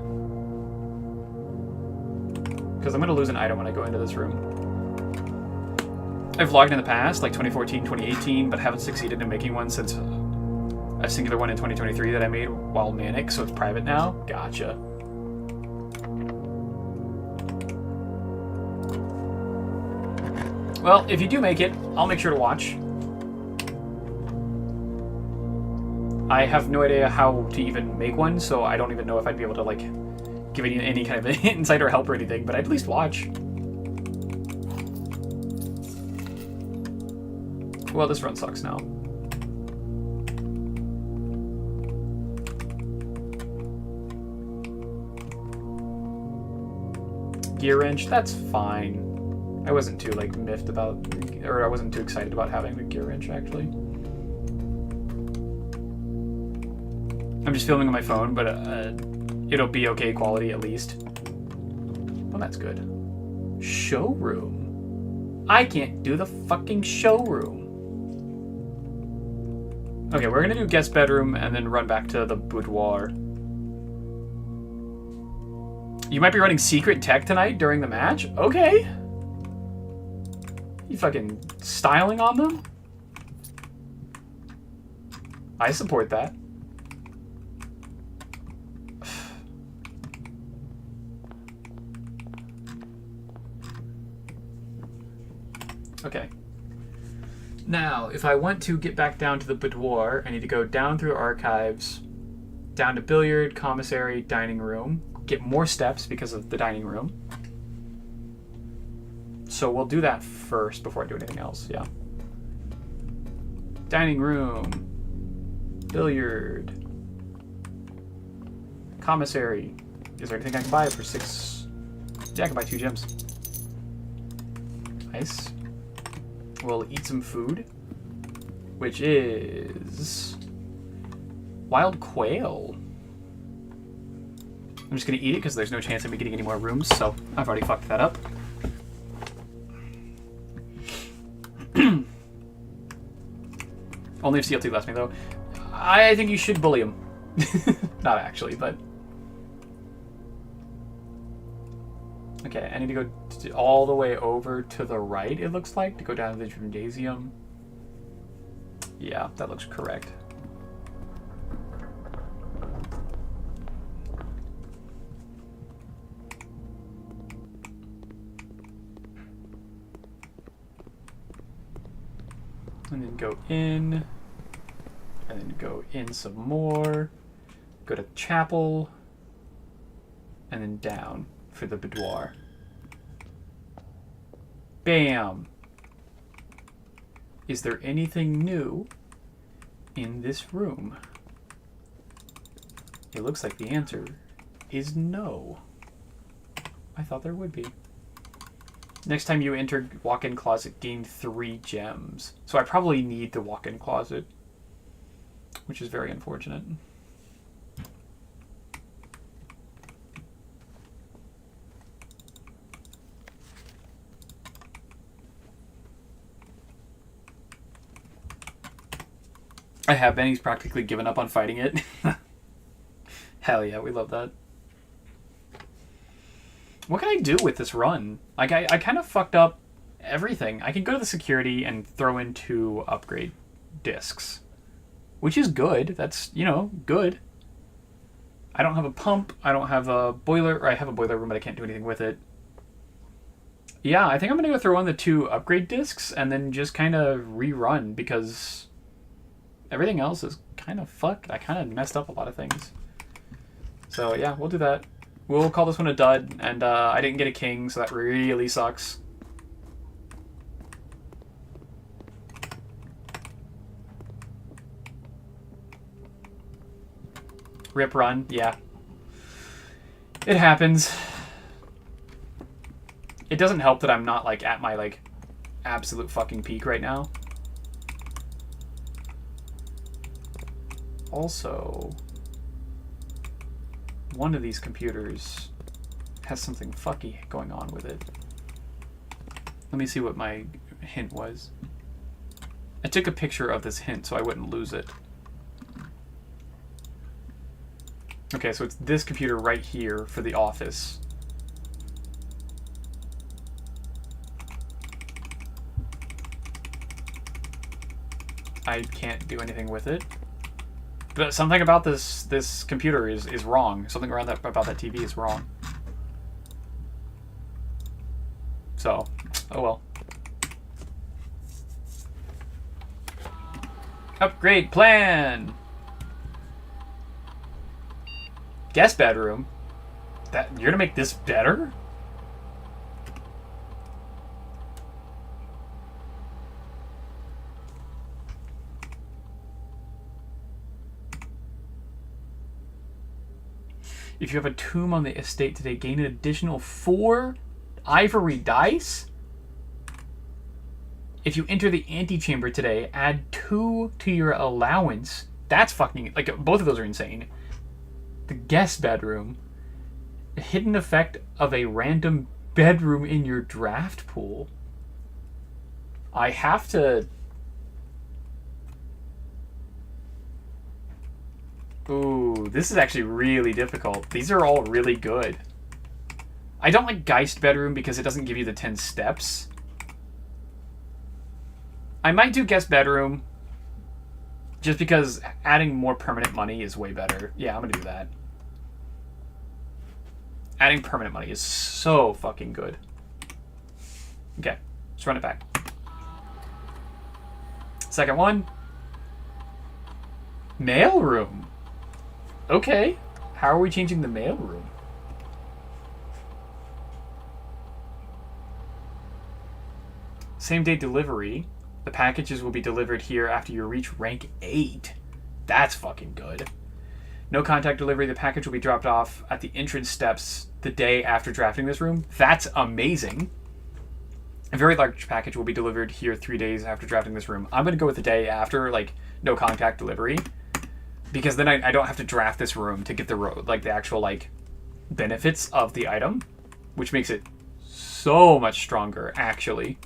Because I'm gonna lose an item when I go into this room. I've vlogged in the past, like 2014, 2018, but haven't succeeded in making one since a singular one in 2023 that I made while manic, so it's private now. Gotcha. Well, if you do make it, I'll make sure to watch. I have no idea how to even make one, so I don't even know if I'd be able to, like, give any kind of insight or help or anything, but I'd at least watch. Well, this run sucks now. Gear wrench, that's fine. I wasn't too, like, miffed about, or I wasn't too excited about having the gear wrench, actually. I'm just filming on my phone, but it'll be okay quality at least. Well, that's good. Showroom. I can't do the fucking showroom. Okay, we're gonna do guest bedroom and then run back to the boudoir. You might be running secret tech tonight during the match? Okay. You fucking styling on them? I support that. Okay. Now, if I want to get back down to the boudoir, I need to go down through archives, down to billiard, commissary, dining room, get more steps because of the dining room. So we'll do that first before I do anything else, yeah. Dining room, billiard, commissary. Is there anything I can buy for 6? Yeah, I can buy 2 gems. Nice. We'll eat some food, which is wild quail. I'm just gonna eat it because there's no chance of me getting any more rooms, so I've already fucked that up. Only if CLT lets me, though. I think you should bully him. Not actually, but... Okay, I need to go all the way over to the right, it looks like, to go down to the gymnasium. Yeah, that looks correct. And then go in, and then go in some more, go to chapel, and then down for the boudoir. Bam! Is there anything new in this room? It looks like the answer is no. I thought there would be. Next time you enter walk-in closet, gain 3 gems. So I probably need the walk-in closet, which is very unfortunate. I have been. He's practically given up on fighting it. Hell yeah, we love that. What can I do with this run? Like, I kind of fucked up everything. I can go to the security and throw in 2 upgrade discs, which is good. That's, good. I don't have a pump. I don't have a boiler. Or I have a boiler room, but I can't do anything with it. Yeah, I think I'm going to go throw on the 2 upgrade discs and then just kind of rerun because everything else is kind of fucked. I kind of messed up a lot of things. So, yeah, we'll do that. We'll call this one a dud, and I didn't get a king, so that really sucks. Rip run, yeah. It happens. It doesn't help that I'm not, like, at my, like, absolute fucking peak right now. Also, one of these computers has something fucky going on with it. Let me see what my hint was. I took a picture of this hint so I wouldn't lose it. Okay, so it's this computer right here for the office. I can't do anything with it. But something about this computer is wrong. Something around about that TV is wrong. So, oh well. Upgrade plan! Guest bedroom? You're gonna make this better? If you have a tomb on the estate today, gain an additional 4 ivory dice. If you enter the antechamber today, add 2 to your allowance. That's fucking... Like, both of those are insane. The guest bedroom. A hidden effect of a random bedroom in your draft pool. I have to... Ooh, this is actually really difficult. These are all really good. I don't like Geist bedroom because it doesn't give you the 10 steps. I might do guest bedroom just because adding more permanent money is way better. Yeah, I'm gonna do that. Adding permanent money is so fucking good. Okay, let's run it back. Second one. Mail room. Okay, how are we changing the mail room? Same day delivery. The packages will be delivered here after you reach rank 8. That's fucking good. No contact delivery. The package will be dropped off at the entrance steps the day after drafting this room. That's amazing. A very large package will be delivered here 3 days after drafting this room. I'm going to go with the day after, like, no contact delivery. Because then I don't have to draft this room to get the actual, like, benefits of the item. Which makes it so much stronger, actually.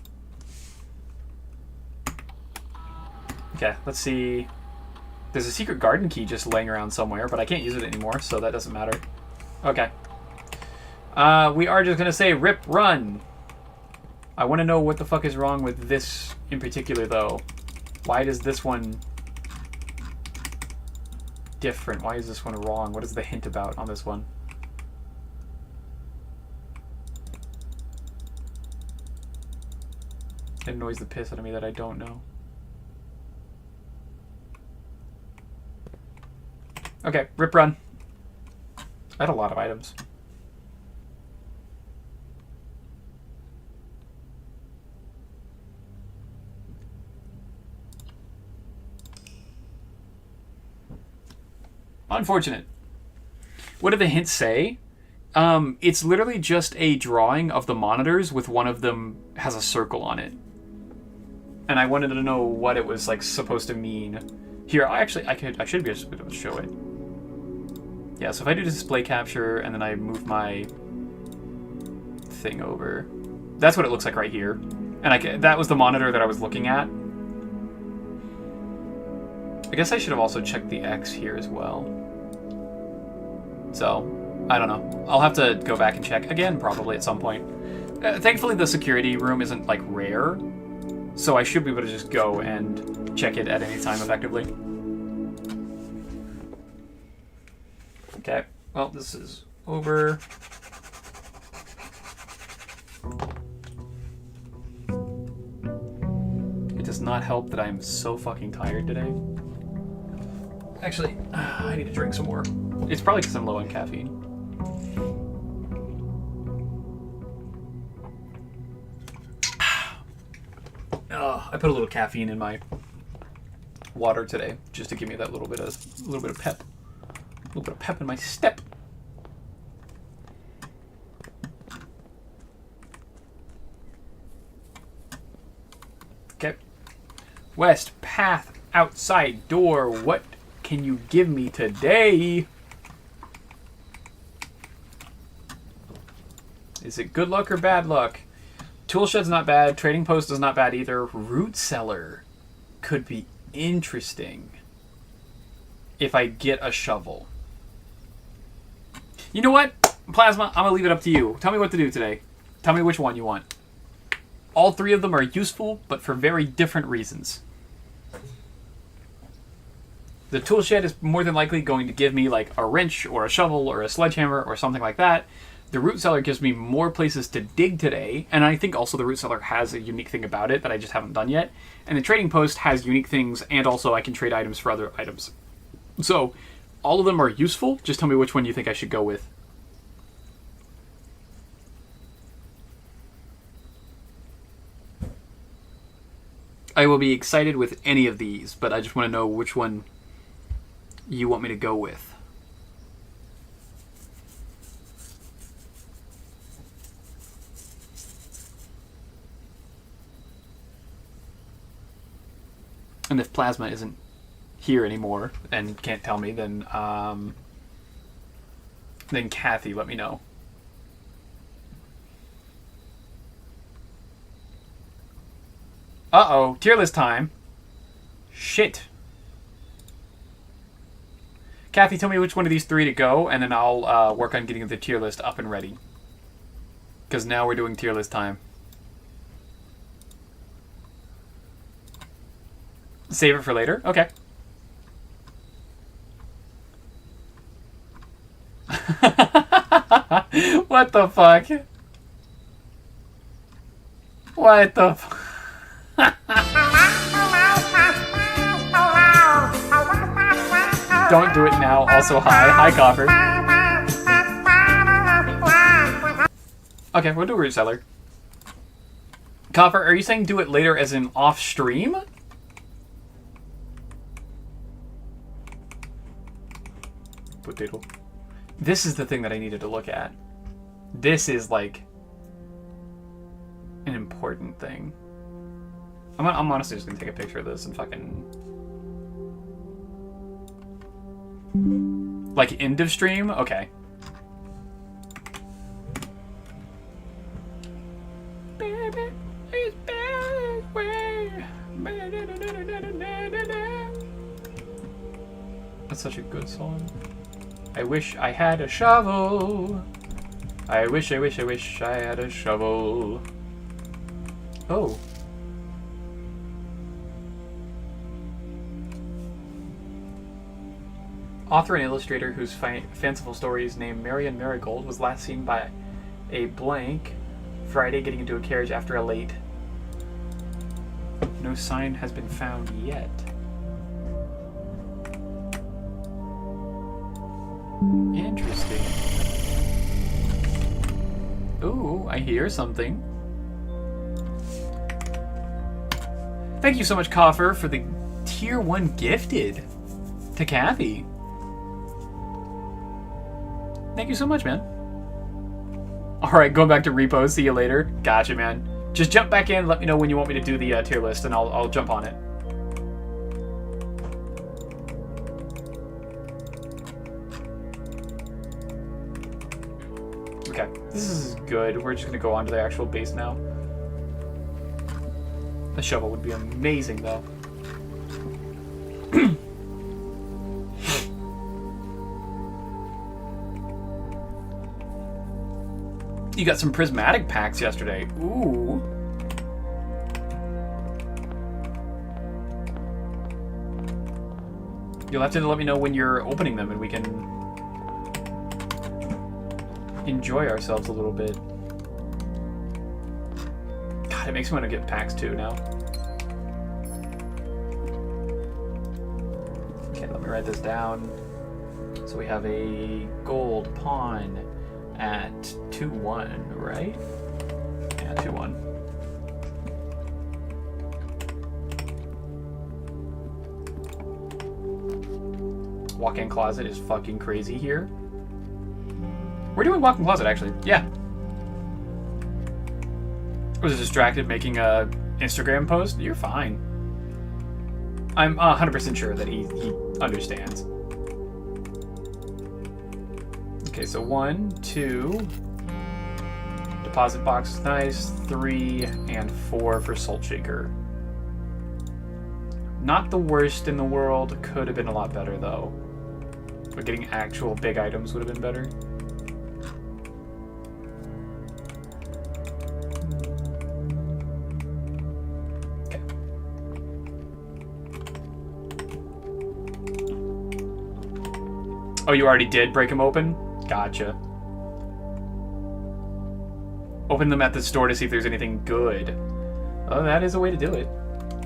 Okay, let's see. There's a secret garden key just laying around somewhere, but I can't use it anymore, so that doesn't matter. Okay. We are just going to say rip run. I want to know what the fuck is wrong with this in particular, though. Why does this one... different? Why is this one wrong? What is the hint about on this one? It annoys the piss out of me that I don't know. Okay, rip run. I had a lot of items. Unfortunate. What do the hints say? It's literally just a drawing of the monitors with one of them has a circle on it. And I wanted to know what it was like supposed to mean. Here, I should be able to show it. Yeah, so if I do display capture and then I move my thing over, that's what it looks like right here. And that was the monitor that I was looking at. I guess I should have also checked the X here as well. So, I don't know. I'll have to go back and check again, probably at some point. Thankfully, the security room isn't, like, rare, so I should be able to just go and check it at any time effectively. Okay, well, this is over. It does not help that I'm so fucking tired today. Actually, I need to drink some more. It's probably because I'm low on caffeine. I put a little caffeine in my water today just to give me that little bit of pep. A little bit of pep in my step. Okay. West path outside door. What can you give me today? Is it good luck or bad luck? Tool shed's not bad. Trading post is not bad either. Root cellar could be interesting if I get a shovel. You know what? Plasma, I'm going to leave it up to you. Tell me what to do today. Tell me which one you want. All three of them are useful, but for very different reasons. The tool shed is more than likely going to give me like a wrench or a shovel or a sledgehammer or something like that. The root cellar gives me more places to dig today, and I think also the root cellar has a unique thing about it that I just haven't done yet. And the trading post has unique things, and also I can trade items for other items. So, all of them are useful. Just tell me which one you think I should go with. I will be excited with any of these, but I just want to know which one you want me to go with. And if Plasma isn't here anymore and can't tell me, then Kathy, let me know. Uh-oh, tier list time. Shit. Kathy, tell me which one of these three to go, and then I'll work on getting the tier list up and ready. Because now we're doing tier list time. Save it for later? Okay. What the fuck? What the fuck? Don't do it now. Also, hi. Hi, Coffer. Okay, we'll do root cellar. Coffer, are you saying do it later as in off stream? Potato. This is the thing that I needed to look at. This is like an important thing. I'm honestly just gonna take a picture of this and fucking like end of stream. Okay. Baby, it's back way. That's such a good song. I wish I had a shovel. I wish I had a shovel. Oh. Author and illustrator whose fanciful story is named Marion Marigold was last seen by a blank Friday getting into a carriage after a late. No sign has been found yet. Interesting. Ooh, I hear something. Thank you so much, Coffer, for the tier 1 gifted to Kathy. Thank you so much, man. Alright, going back to repo. See you later. Gotcha, man. Just jump back in. Let me know when you want me to do the tier list, and I'll jump on it. Okay, this is good. We're just going to go on to the actual base now. The shovel would be amazing, though. You got some prismatic packs yesterday. Ooh. You'll have to let me know when you're opening them and we can enjoy ourselves a little bit. God, it makes me want to get packs too now. Okay, let me write this down. So we have a gold pawn at 2-1, right? Yeah, 2-1. Walk-in closet is fucking crazy here. We're doing walk-in closet, actually. Yeah. Was distracted making a Instagram post? You're fine. I'm 100% sure that he understands. Okay, so 1, 2. Deposit box is nice. 3 and 4 for Salt Shaker. Not the worst in the world. Could have been a lot better, though. But getting actual big items would have been better. Okay. Oh, you already did break them open? Gotcha. Open them at the store to see if there's anything good. Oh, that is a way to do it.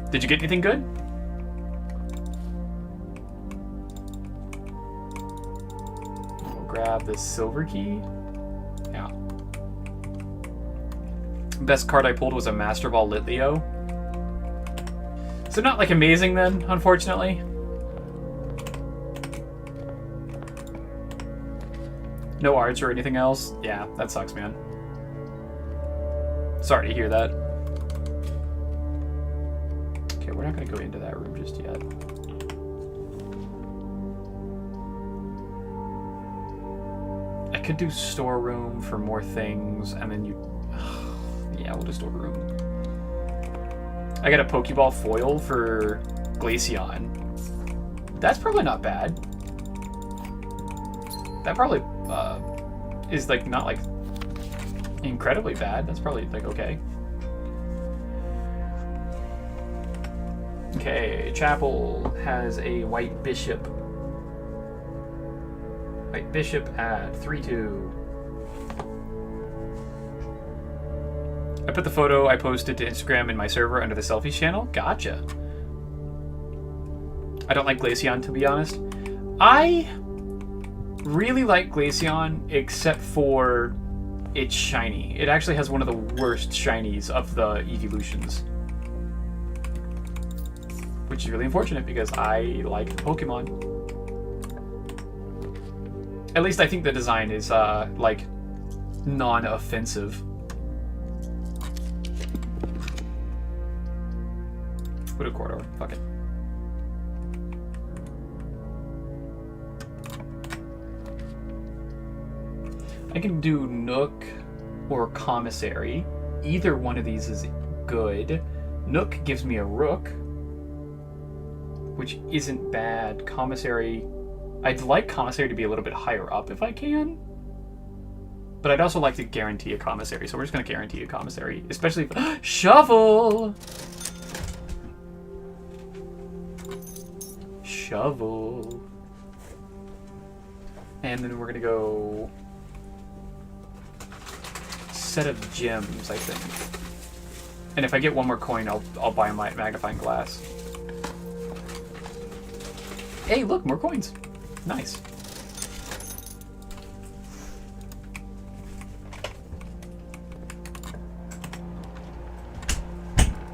Did you get anything good? Grab the silver key. Yeah. Best card I pulled was a Master Ball Litleo. So not like amazing then, unfortunately. No arts or anything else? Yeah, that sucks, man. Sorry to hear that. Okay, we're not gonna go into that room just yet. I could do storeroom for more things, and then you... yeah, we'll do storeroom. I got a Pokeball foil for Glaceon. That's probably not bad. That probably is like not like incredibly bad. That's probably like okay. Okay, Chapel has a white bishop. White bishop at 3-2. I put the photo I posted to Instagram in my server under the selfies channel. Gotcha. I don't like Glaceon, to be honest. I really like Glaceon, except for it's shiny. It actually has one of the worst shinies of the evolutions. Which is really unfortunate because I like the Pokemon. At least I think the design is, like, non-offensive. Put a corridor. Fuck it. I can do Nook or Commissary. Either one of these is good. Nook gives me a Rook, which isn't bad. Commissary... I'd like Commissary to be a little bit higher up if I can. But I'd also like to guarantee a Commissary, so we're just going to guarantee a Commissary. Especially if... Shovel! Shovel. And then we're going to go... set of gems, I think. And if I get one more coin, I'll buy a magnifying glass. Hey, look, more coins. Nice.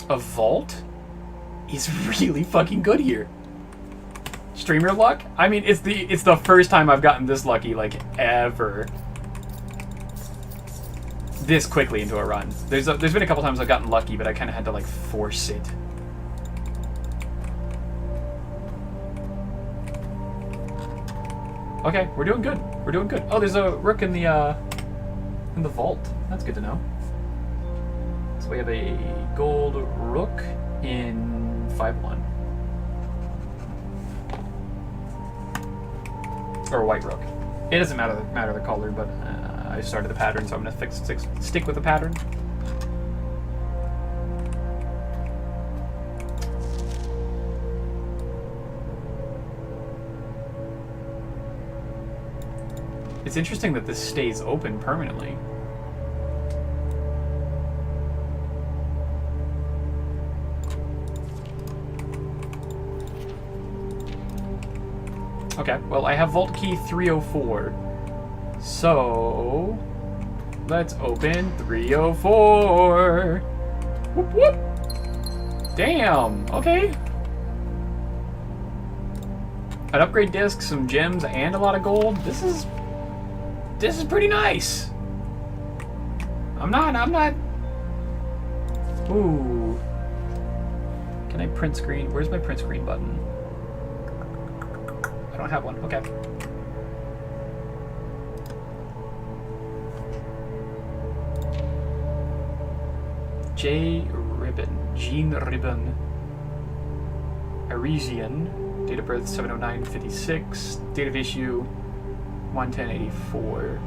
A vault is really fucking good here. Streamer luck? I mean, it's the first time I've gotten this lucky, like, ever. This quickly into a run. There's been a couple times I've gotten lucky, but I kind of had to, like, force it. Okay, we're doing good. We're doing good. Oh, there's a rook in the vault. That's good to know. So we have a gold rook in 5-1. Or a white rook. It doesn't matter the color, but I I started the pattern, so I'm going to stick with the pattern. It's interesting that this stays open permanently. Okay, well, I have vault key 304. So, let's open 304. Whoop, whoop. Damn, okay. An upgrade disc, some gems, and a lot of gold. This is pretty nice. I'm not. Ooh. Can I print screen? Where's my print screen button? I don't have one. Okay. Jean Ribbon. Arisian. Date of birth 70956. Date of issue 11084.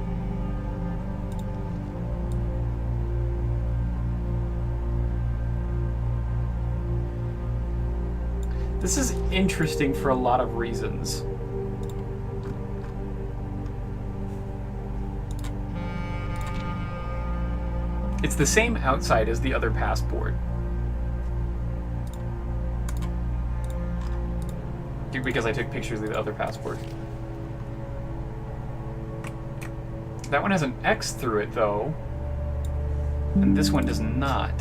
This is interesting for a lot of reasons. It's the same outside as the other passport. Because I took pictures of the other passport. That one has an X through it, though. And this one does not.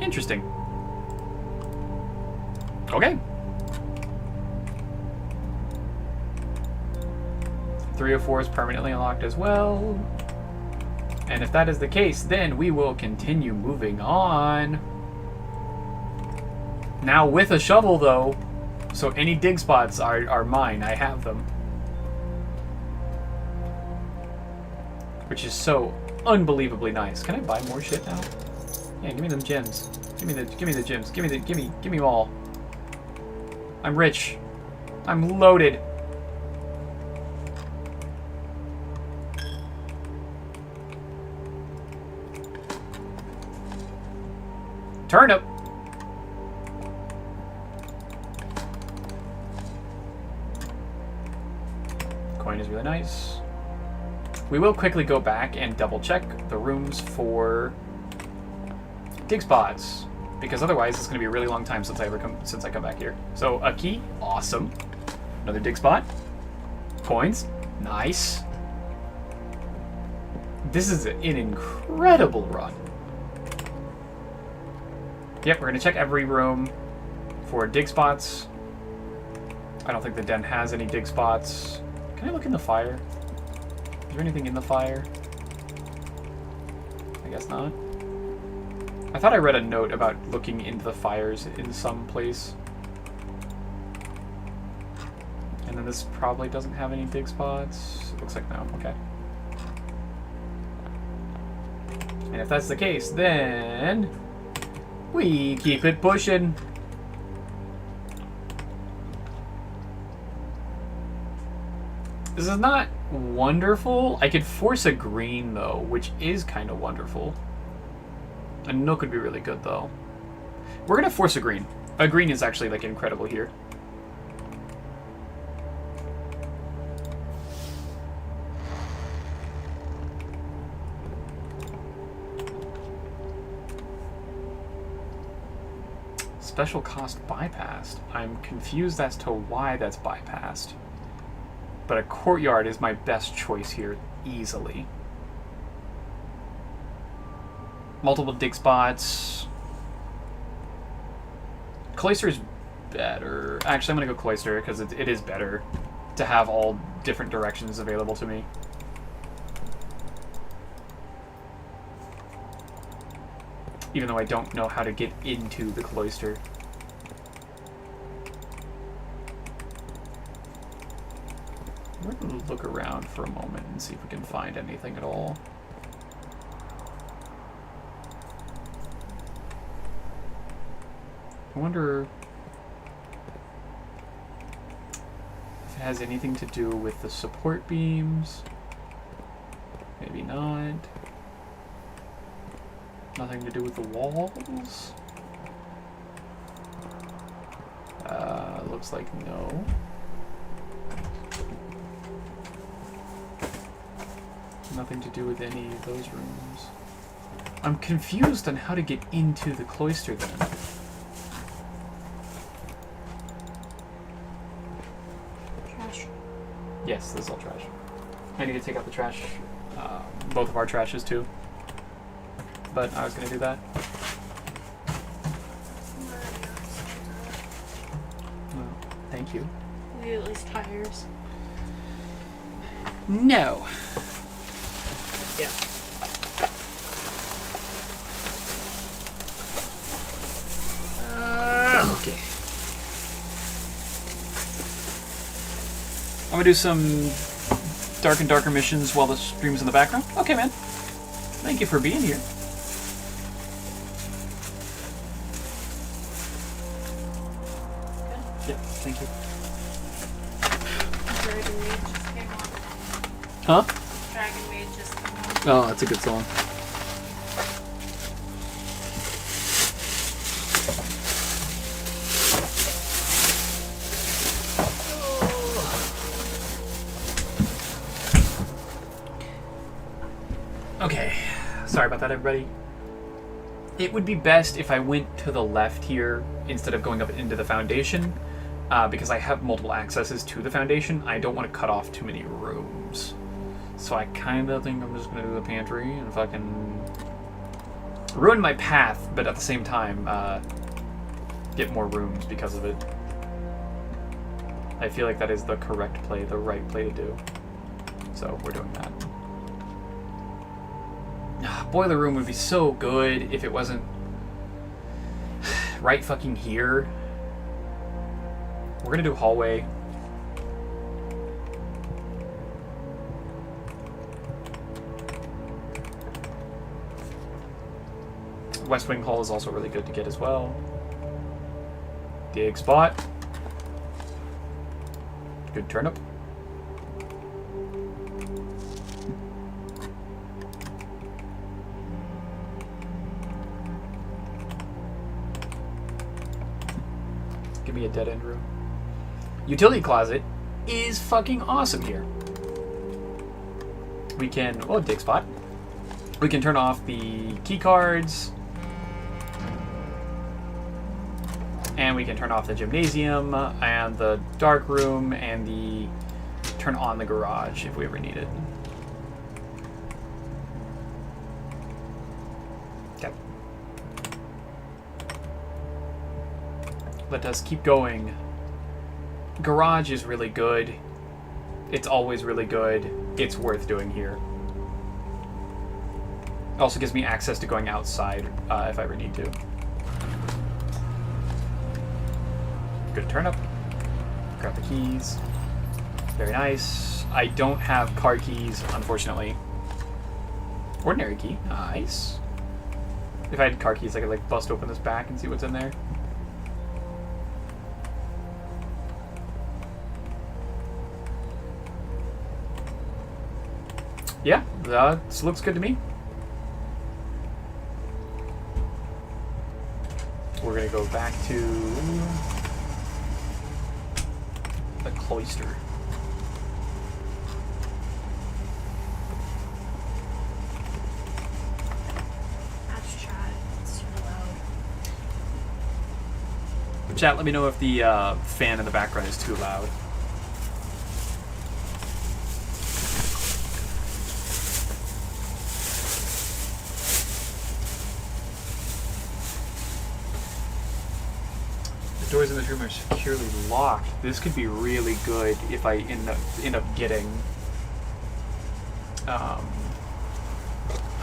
Interesting. Okay. 304 is permanently unlocked as well. And if that is the case, then we will continue moving on. Now with a shovel, though. So any dig spots are mine. I have them. Which is so unbelievably nice. Can I buy more shit now? Yeah, give me them gems. Give me the gems. Give me them all. I'm rich. I'm loaded. Turnip. Coin is really nice. We will quickly go back and double check the rooms for dig spots, because otherwise it's going to be a really long time since I come back here. So a key, awesome. Another dig spot. Coins, nice. This is an incredible run. Yep, we're going to check every room for dig spots. I don't think the den has any dig spots. Can I look in the fire? Is there anything in the fire? I guess not. I thought I read a note about looking into the fires in some place. And then this probably doesn't have any dig spots. It looks like no. Okay. And if that's the case, then we keep it pushing. This is not wonderful. I could force a green, though, which is kind of wonderful. A nook would be really good, though. We're going to force a green. A green is actually, like, incredible here. Special cost bypassed. I'm confused as to why that's bypassed. But a courtyard is my best choice here, easily. Multiple dig spots. Cloister's better. Actually, I'm going to go Cloister, because it is better to have all different directions available to me. Even though I don't know how to get into the Cloister. We're going to look around for a moment and see if we can find anything at all. I wonder... If it has anything to do with the support beams. Maybe not. Nothing to do with the walls. Looks like no. Nothing to do with any of those rooms. I'm confused on how to get into the cloister then. Trash. Yes, this is all trash. I need to take out the trash. Both of our trashes too. But I was going to do that. Well, thank you. We at least tires. No. Yeah. Okay. I'm gonna do some dark and darker missions while the stream's in the background. Okay, man. Thank you for being here. Good. Yeah, thank you. Dragon Maid just came on. Huh? Dragon Maid just came on. Oh, that's a good song. Okay, sorry about that, everybody. It would be best if I went to the left here instead of going up into the foundation, because I have multiple accesses to the foundation. I don't want to cut off too many rooms. So I kind of think I'm just going to do the pantry and fucking ruin my path, but at the same time, get more rooms because of it. I feel like that is the correct play, the right play to do. So we're doing that. Boiler room would be so good if it wasn't right fucking here. We're gonna do hallway. West Wing Hall is also really good to get as well. Dig spot. Good turnip. Give me a dead end room. Utility closet is fucking awesome here. We can, dig spot. We can turn off the key cards. And we can turn off the gymnasium and the dark room and turn on the garage if we ever need it. Okay. Let us keep going. Garage is really good. It's always really good. It's worth doing here. It also gives me access to going outside if I ever need to. Good turnip. Grab the keys. Very nice. I don't have card keys, unfortunately. Ordinary key. Nice. If I had car keys, I could like bust open this back and see what's in there. Yeah, this looks good to me. We're gonna go back to the cloister. That's chat. It's too loud. Chat, let me know if the fan in the background is too loud. The doors in this room are securely locked. This could be really good if I end up getting a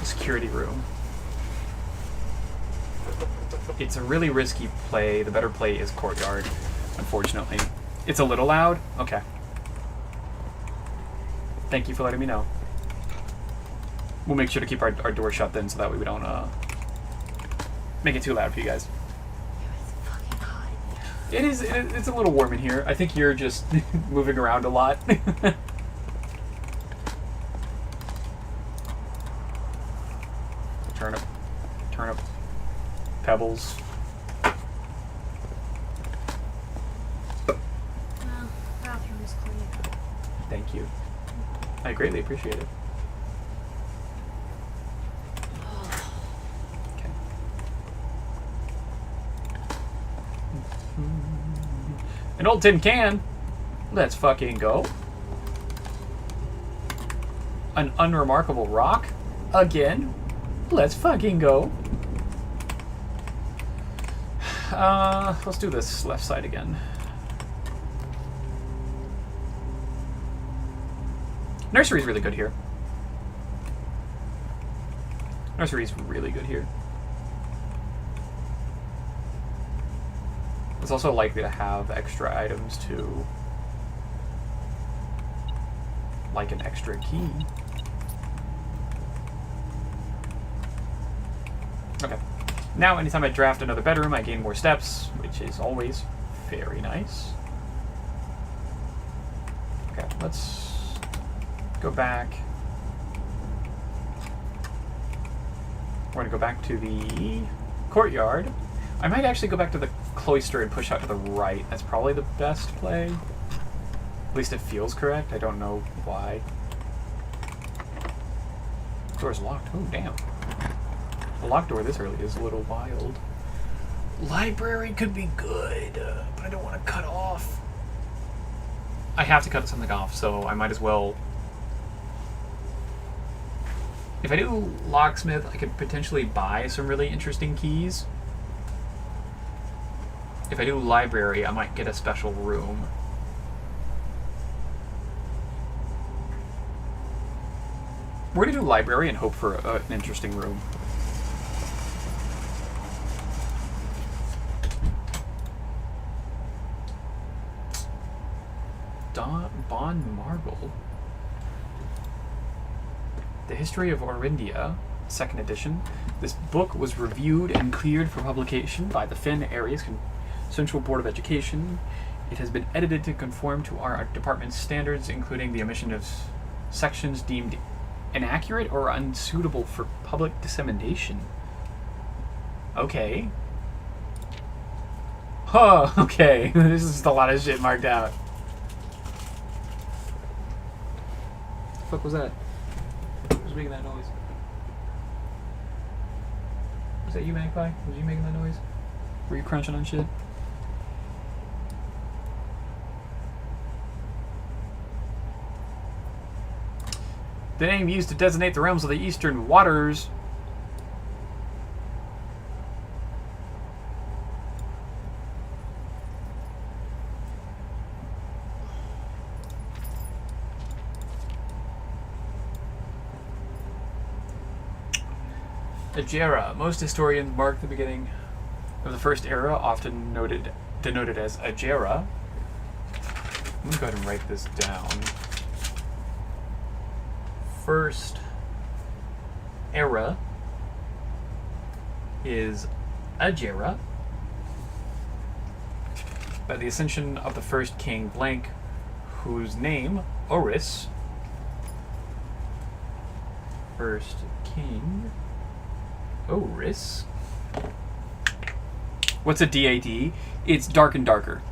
security room. It's a really risky play. The better play is courtyard, unfortunately. It's a little loud? Okay. Thank you for letting me know. We'll make sure to keep our door shut then so that way we don't make it too loud for you guys. It's fucking hot. It's a little warm in here. I think you're just moving around a lot. Turnip, pebbles. Well, bathroom is clean. Thank you. I greatly appreciate it. Okay. An old tin can. Let's fucking go. An unremarkable rock. Again. Let's fucking go. Let's do this left side again. Nursery's really good here. Nursery's really good here. It's also likely to have extra items too. Like an extra key. Okay. Now, anytime I draft another bedroom, I gain more steps, which is always very nice. Okay, let's go back. We're going to go back to the courtyard. I might actually go back to the cloister and push out to the right. That's probably the best play. At least it feels correct. I don't know why. Door's locked. Oh, damn. A locked door this early is a little wild. Library could be good, but I don't want to cut off. I have to cut something off, so I might as well. If I do locksmith, I could potentially buy some really interesting keys. If I do library, I might get a special room. We're going to do library and hope for an interesting room. Bon Marble. The History of Orindia, 2nd edition. This book was reviewed and cleared for publication by the Finn Areas Central Board of Education. It has been edited to conform to our department's standards, including the omission of sections deemed inaccurate or unsuitable for public dissemination. Okay. Huh, okay. This is just a lot of shit marked out. What the fuck was that? Who was making that noise? Was that you, Magpie? Was you making that noise? Were you crunching on shit? The name used to designate the realms of the eastern waters. Agera. Most historians mark the beginning of the first era, often denoted as Agera. I'm gonna go ahead and write this down. First era is Agera. By the ascension of the first king blank, whose name, Oris. First king, Oris. What's a DAD? It's dark and darker.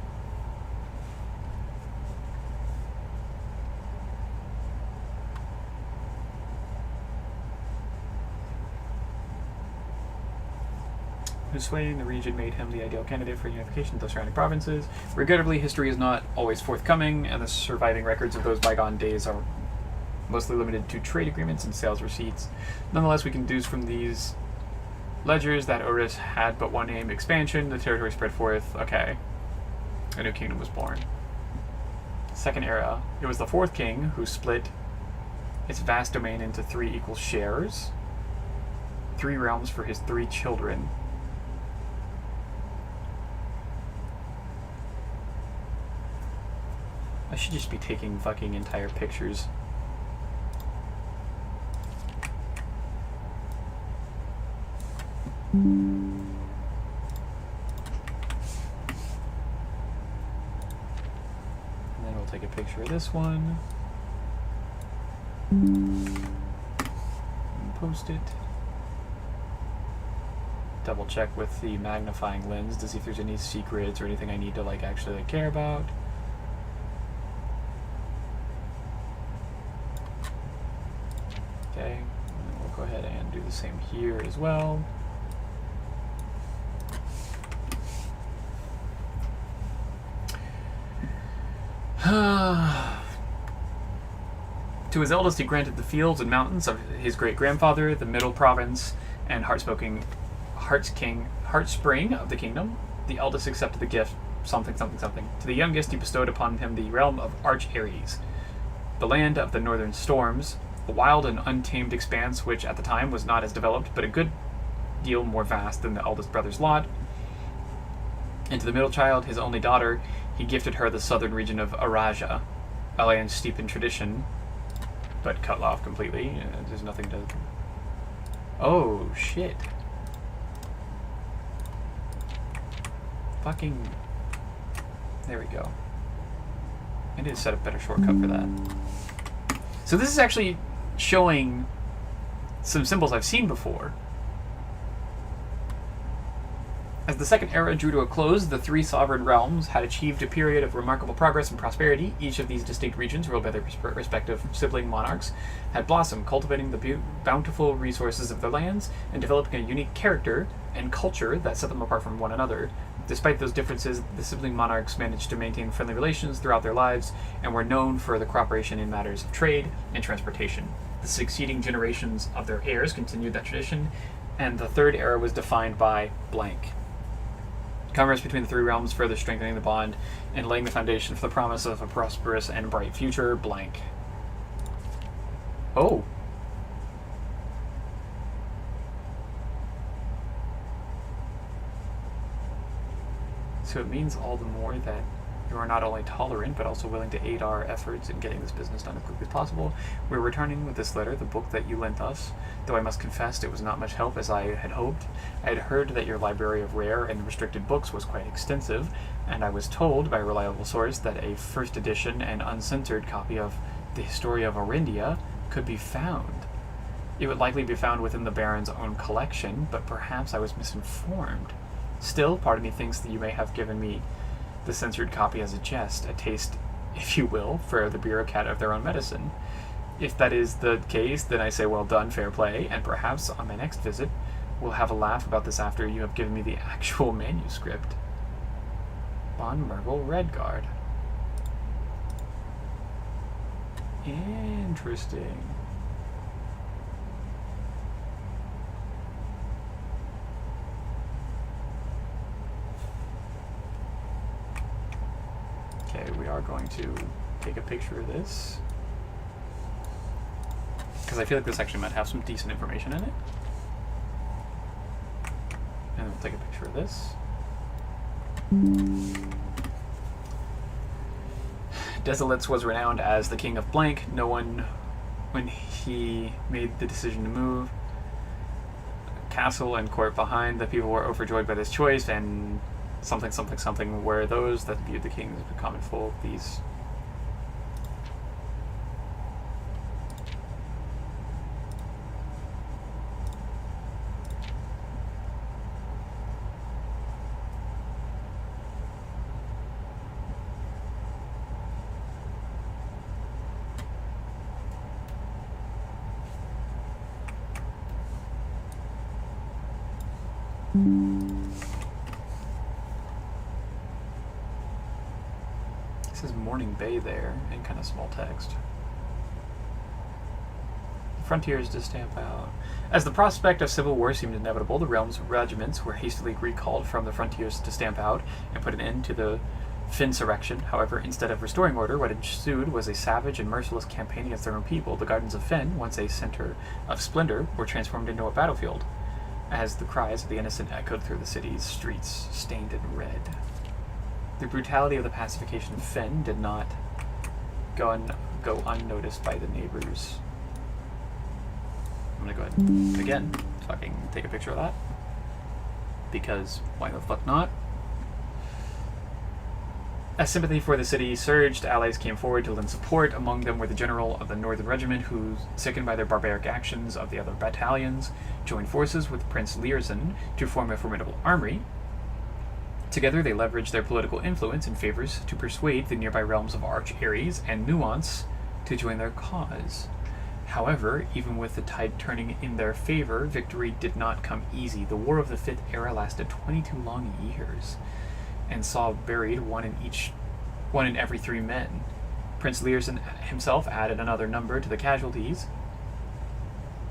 His sway in the region made him the ideal candidate for unification of the surrounding provinces. Regrettably, history is not always forthcoming, and the surviving records of those bygone days are mostly limited to trade agreements and sales receipts. Nonetheless, we can deduce from these ledgers that Oris had but one aim: expansion. The territory spread forth. Okay. A new kingdom was born. Second era. It was the fourth king who split its vast domain into 3 equal shares. 3 realms for his 3 children. I should just be taking fucking entire pictures. picture of this one. And post it. Double check with the magnifying lens to see if there's any secrets or anything I need to like actually like care about. Okay, and then we'll go ahead and do the same here as well. To his eldest, he granted the fields and mountains of his great-grandfather, the Middle Province, and Heartspring of the kingdom. The eldest accepted the gift, something. To the youngest, he bestowed upon him the realm of Arch Ares, the land of the northern storms, a wild and untamed expanse which at the time was not as developed, but a good deal more vast than the eldest brother's lot. And to the middle child, his only daughter, he gifted her the southern region of Araja, a land steep in tradition, but cut off completely. There's nothing to... Oh, shit. Fucking... There we go. I need to set a better shortcut for that. So this is actually showing some symbols I've seen before. As the Second Era drew to a close, the three sovereign realms had achieved a period of remarkable progress and prosperity. Each of these distinct regions, ruled by their respective sibling monarchs, had blossomed, cultivating the bountiful resources of their lands and developing a unique character and culture that set them apart from one another. Despite those differences, the sibling monarchs managed to maintain friendly relations throughout their lives and were known for the cooperation in matters of trade and transportation. The succeeding generations of their heirs continued that tradition, and the Third Era was defined by blank. Commerce between the three realms further strengthening the bond and laying the foundation for the promise of a prosperous and bright future, blank. Oh. So it means all the more that you are not only tolerant, but also willing to aid our efforts in getting this business done as quickly as possible. We're returning with this letter, the book that you lent us, though I must confess it was not much help as I had hoped. I had heard that your library of rare and restricted books was quite extensive, and I was told by a reliable source that a first edition and uncensored copy of the History of Orindia could be found. It would likely be found within the Baron's own collection, but perhaps I was misinformed. Still, part of me thinks that you may have given me the censored copy as a jest, a taste, if you will, for the bureaucrat of their own medicine. If that is the case, then I say well done, fair play, and perhaps on my next visit we'll have a laugh about this after you have given me the actual manuscript. Von Mergel Redguard. Interesting. Okay, we are going to take a picture of this, because I feel like this actually might have some decent information in it. And then we'll take a picture of this. Desolates was renowned as the king of blank. No one, when he made the decision to move castle and court behind, the people were overjoyed by this choice, and something were those that viewed the king as a common folk. These It says Morning Bay there in kind of small text. The frontiers to stamp out. As the prospect of civil war seemed inevitable, the realm's regiments were hastily recalled from the frontiers to stamp out and put an end to the Finsurrection. However, instead of restoring order, what ensued was a savage and merciless campaign against their own people. The gardens of Fen, once a center of splendor, were transformed into a battlefield, as the cries of the innocent echoed through the city's streets, stained in red. The brutality of the pacification of Fen did not go unnoticed by the neighbors. I'm gonna go ahead and, again, fucking take a picture of that. Because why the fuck not? As sympathy for the city surged, allies came forward to lend support. Among them were the general of the Northern Regiment, who, sickened by their barbaric actions of the other battalions, joined forces with Prince Learson to form a formidable army. Together, they leveraged their political influence and favors to persuade the nearby realms of Arch Ares and Nuance to join their cause. However, even with the tide turning in their favor, victory did not come easy. The War of the Fifth Era lasted 22 long years, and saw buried one in every 3 men. Prince Learson himself added another number to the casualties.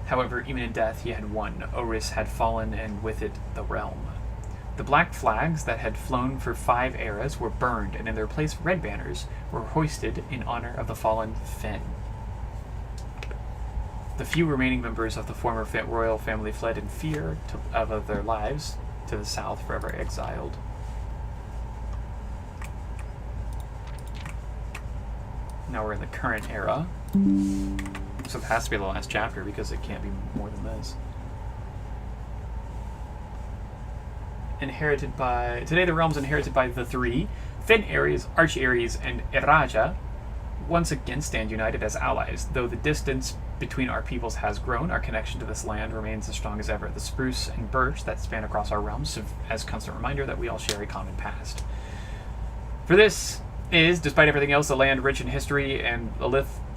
However, even in death, he had won. Oris had fallen, and with it, the realm. The black flags that had flown for 5 eras were burned, and in their place, red banners were hoisted in honor of the fallen Fen. The few remaining members of the former royal family fled in fear of their lives to the south, forever exiled. Now we're in the current era. So it has to be the last chapter because it can't be more than this. Today the realm's inherited by the 3, Fen Ares, Arch Ares, and Eraja, once again stand united as allies. Though the distance between our peoples has grown, our connection to this land remains as strong as ever. The spruce and birch that span across our realms serve as a constant reminder that we all share a common past. For this is, despite everything else, a land rich in history and a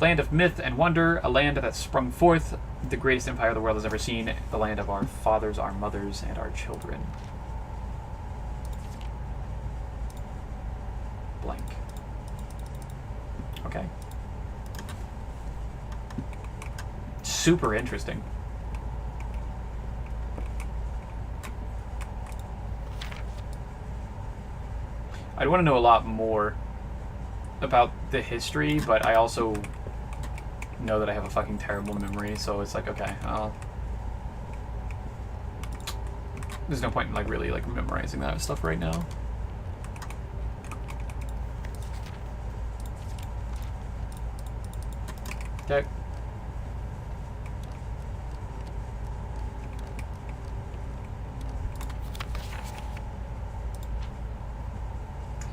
land of myth and wonder, a land that sprung forth, the greatest empire the world has ever seen, the land of our fathers, our mothers, and our children. Blank. Okay. Super interesting. I'd want to know a lot more about the history, but I also know that I have a fucking terrible memory, so it's like, okay, there's no point in really memorizing that stuff right now. Okay.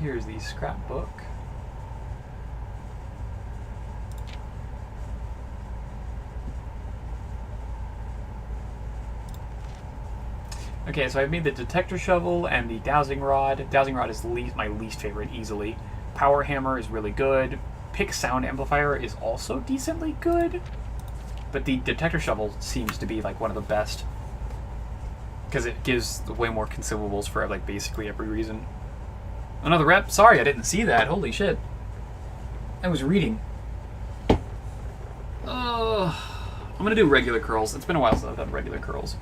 Here's the scrapbook. Okay, so I've made the detector shovel and the dowsing rod. Dowsing rod is my least favorite, easily. Power hammer is really good. Pick sound amplifier is also decently good. But the detector shovel seems to be one of the best, because it gives way more consumables for basically every reason. Another rep? Sorry, I didn't see that. Holy shit. I was reading. I'm gonna do regular curls. It's been a while since I've done regular curls.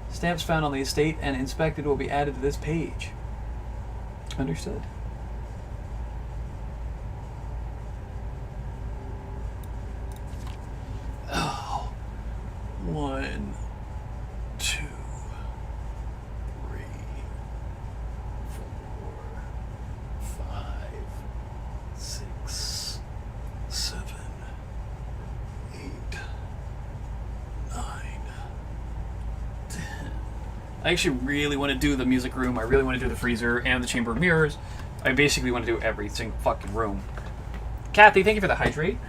Stamps found on the estate and inspected will be added to this page. Understood. Oh. 1, 2, 3, 4, 5, 6, 7, 8, 9. I actually really want to do the music room. I really want to do the freezer and the chamber of mirrors. I basically want to do every single fucking room. Kathy, thank you for the hydrate.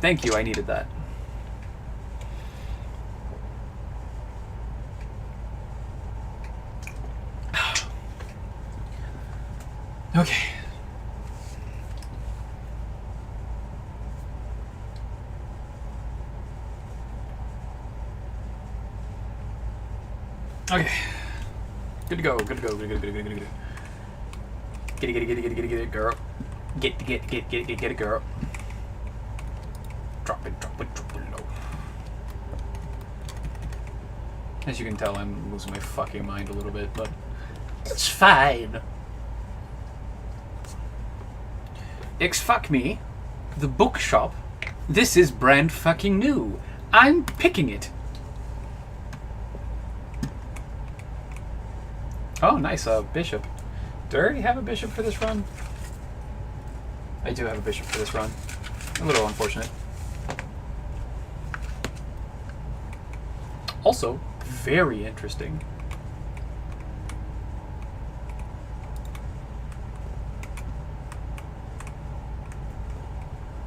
Thank you, I needed that. Okay. Okay. Good to go, good to go, good to go, good to go, good to go. Get it, girl. Get it, girl. Drop it low. As you can tell, I'm losing my fucking mind a little bit, but it's fine. Fuck me. The bookshop. This is brand fucking new. I'm picking it. Oh, nice. A bishop. Do I already have a bishop for this run? I do have a bishop for this run. A little unfortunate. Also, very interesting.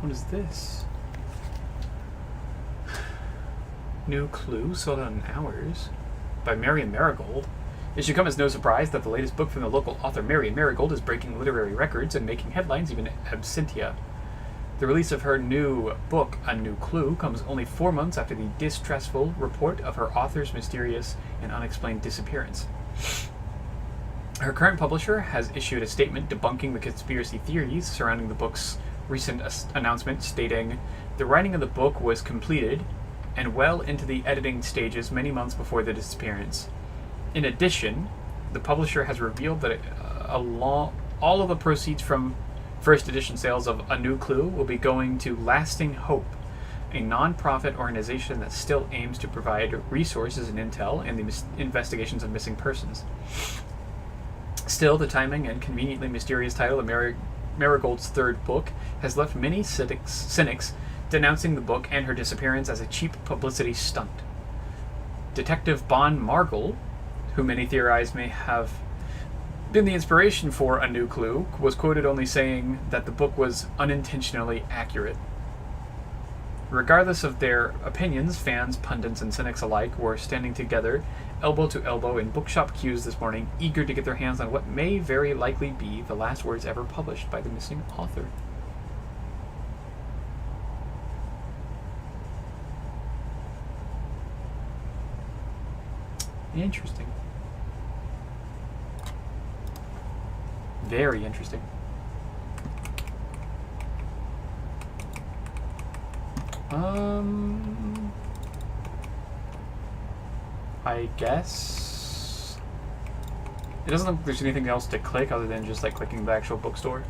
What is this? New clue sold out in hours by Marion Marigold. It should come as no surprise that the latest book from the local author Marion Marigold is breaking literary records and making headlines even absentia. The release of her new book, A New Clue, comes only 4 months after the distressful report of her author's mysterious and unexplained disappearance. Her current publisher has issued a statement debunking the conspiracy theories surrounding the book's recent announcement, stating, "The writing of the book was completed and well into the editing stages many months before the disappearance. In addition, the publisher has revealed that all of the proceeds from first edition sales of A New Clue will be going to Lasting Hope, a non-profit organization that still aims to provide resources and intel in the investigations of missing persons." Still, the timing and conveniently mysterious title of Marigold's third book has left many cynics denouncing the book and her disappearance as a cheap publicity stunt. Detective Bon Margul, who many theorize may have been the inspiration for A New Clue, was quoted only saying that the book was unintentionally accurate. Regardless of their opinions, fans, pundits, and cynics alike were standing together, elbow to elbow, in bookshop queues this morning, eager to get their hands on what may very likely be the last words ever published by the missing author. Interesting. Very interesting. I guess it doesn't look like there's anything else to click other than just like clicking the actual bookstore.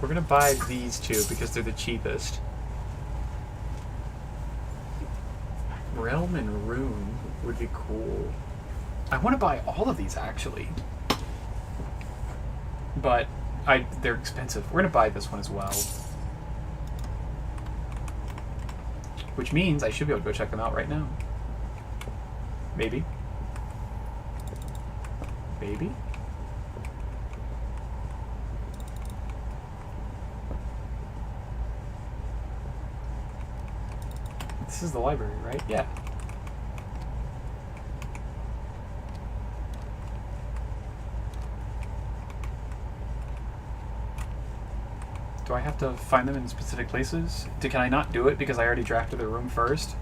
We're gonna buy these two because they're the cheapest. Realm and Rune would be cool. I want to buy all of these actually, but they're expensive. We're gonna buy this one as well, which means I should be able to go check them out right now. Maybe. Maybe. This is the library, right? Yeah. Do I have to find them in specific places? Can I not do it because I already drafted the room first?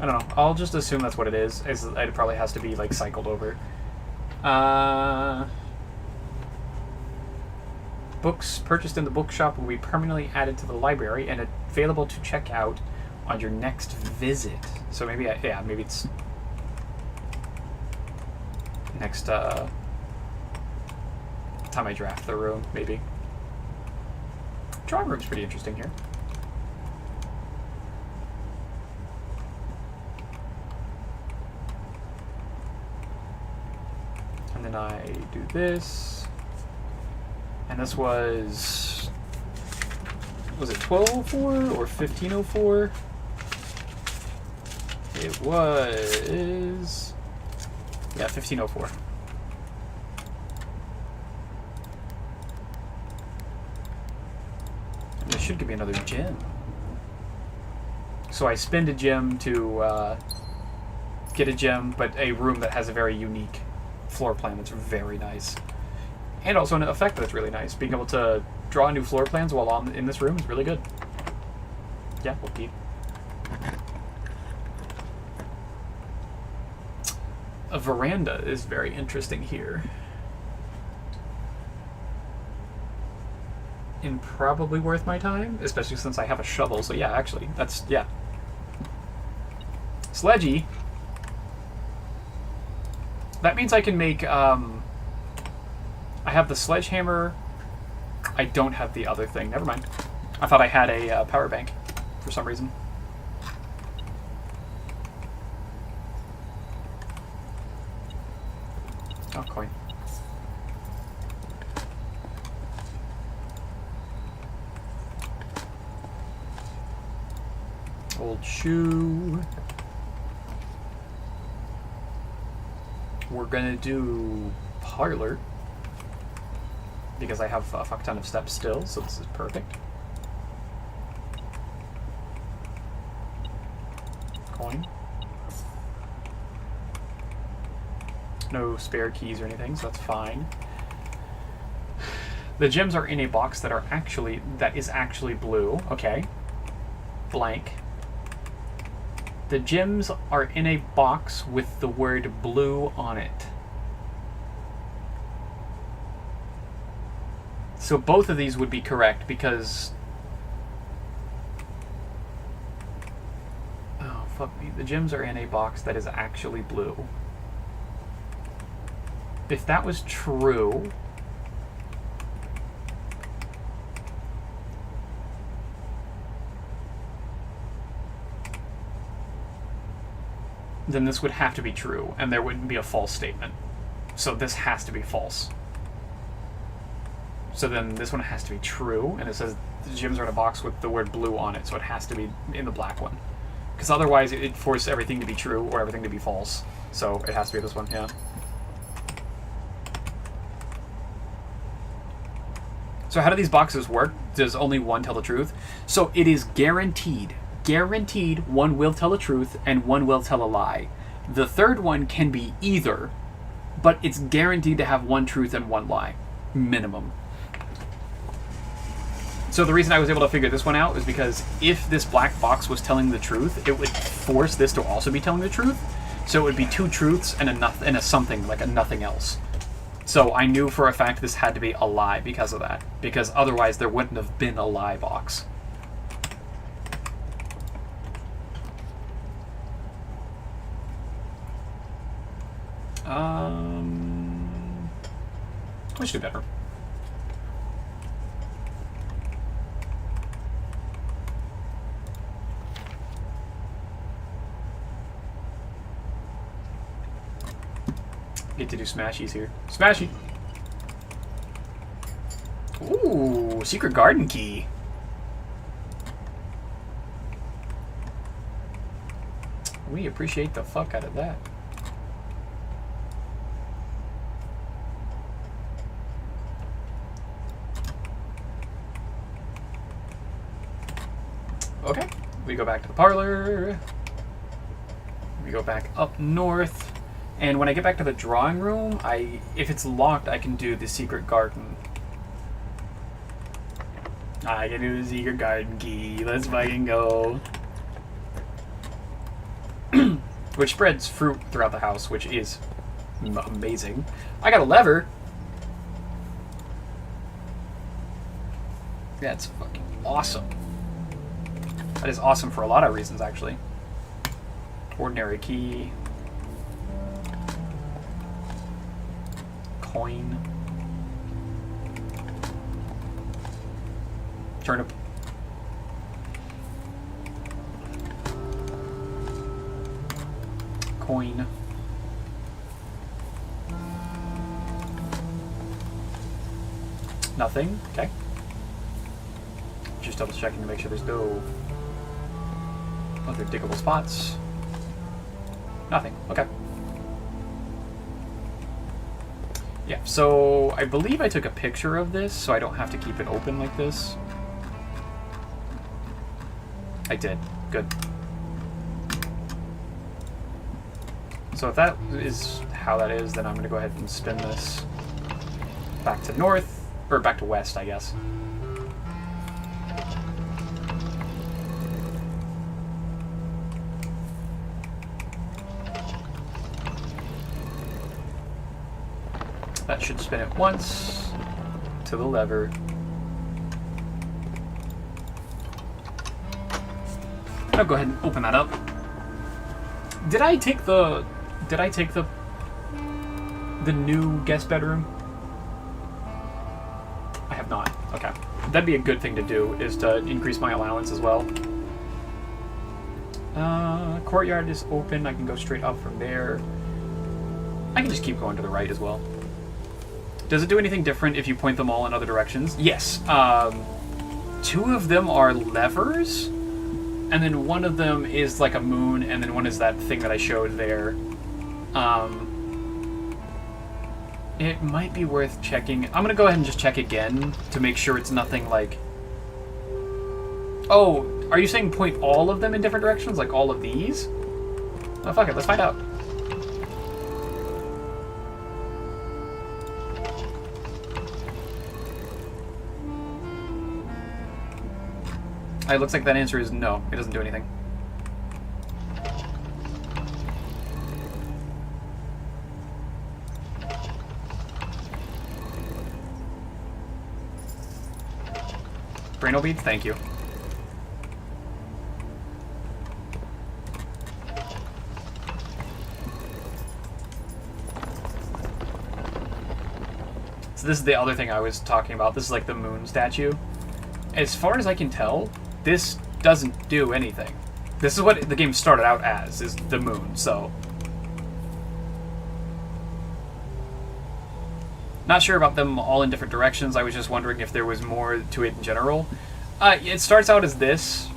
I don't know. I'll just assume that's what it is. It probably has to be like cycled over. Books purchased in the bookshop will be permanently added to the library and available to check out on your next visit. So maybe, maybe it's next time I draft the room, maybe. Drawing room's pretty interesting here. And then I do this. And this was it 1204 or 1504? It was, yeah, 1504. And this should give me another gem. So I spend a gem to get a gem, but a room that has a very unique floor plan that's very nice. And also an effect that's really nice. Being able to draw new floor plans while in this room is really good. Yeah, we'll keep. A veranda is very interesting here. and probably worth my time, especially since I have a shovel. So yeah, actually, that's, yeah. Sledgy. That means I can make, I have the sledgehammer. I don't have the other thing. Never mind. I thought I had a power bank for some reason. Oh, coin. Old shoe. We're gonna do parlor because I have a fuck ton of steps still, so this is perfect. Coin. No spare keys or anything, so that's fine. The gems are in a box that is actually blue. Okay. Blank. The gems are in a box with the word blue on it. So both of these would be correct because... Oh, fuck me. The gems are in a box that is actually blue. If that was true... then this would have to be true, and there wouldn't be a false statement. So this has to be false. So then this one has to be true, and it says the gems are in a box with the word blue on it, so it has to be in the black one. Because otherwise it'd force everything to be true or everything to be false. So it has to be this one, yeah. So how do these boxes work? Does only one tell the truth? So it is guaranteed. Guaranteed one will tell the truth and one will tell a lie. The third one can be either, but it's guaranteed to have one truth and one lie. Minimum. So the reason I was able to figure this one out is because if this black box was telling the truth, it would force this to also be telling the truth. So it would be two truths and a something, like a nothing else. So I knew for a fact this had to be a lie because of that. Because otherwise there wouldn't have been a lie box. Let's do better. Get to do smashies here. Smashy! Ooh, secret garden key. We appreciate the fuck out of that. Okay, we go back to the parlor. We go back up north. And when I get back to the drawing room, if it's locked, I can do the secret garden. I can do the secret garden key. Let's fucking go. Which spreads fruit throughout the house, which is amazing. I got a lever. That's fucking awesome. That is awesome for a lot of reasons, actually. Ordinary key. Coin. Turnip. Coin. Nothing. Okay. Just double checking to make sure there's no other diggable spots. Nothing. Okay. Yeah, so I believe I took a picture of this, so I don't have to keep it open like this. I did. Good. So if that is how that is, then I'm going to go ahead and spin this back to north, or back to west, I guess. That should spin it once to the lever. I'll go ahead and open that up. Did I take the new guest bedroom? I have not. Okay. That'd be a good thing to do, is to increase my allowance as well. Courtyard is open. I can go straight up from there. I can just keep going to the right as well. Does it do anything different if you point them all in other directions? Yes. 2 of them are levers, and then one of them is like a moon, and then one is that thing that I showed there. It might be worth checking. I'm gonna go ahead and just check again to make sure it's nothing like... Oh, are you saying point all of them in different directions? Like all of these? Oh, fuck it, let's find out. It looks like that answer is no. It doesn't do anything. Braino beads, thank you. So this is the other thing I was talking about. This is like the moon statue. As far as I can tell, this doesn't do anything. This is what the game started out as, is the moon, so... Not sure about them all in different directions. I was just wondering if there was more to it in general. It starts out as this,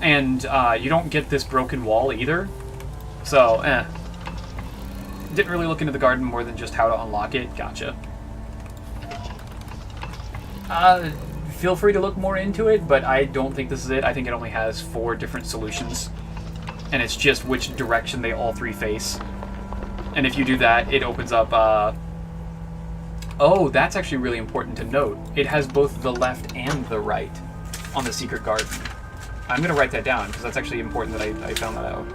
and you don't get this broken wall either. So, Didn't really look into the garden more than just how to unlock it. Gotcha. Feel free to look more into it, but I don't think this is it. I think it only has 4 different solutions. And it's just which direction they all 3 face. And if you do that, it opens up, Oh, that's actually really important to note. It has both the left and the right on the secret garden. I'm going to write that down, because that's actually important that I found that out.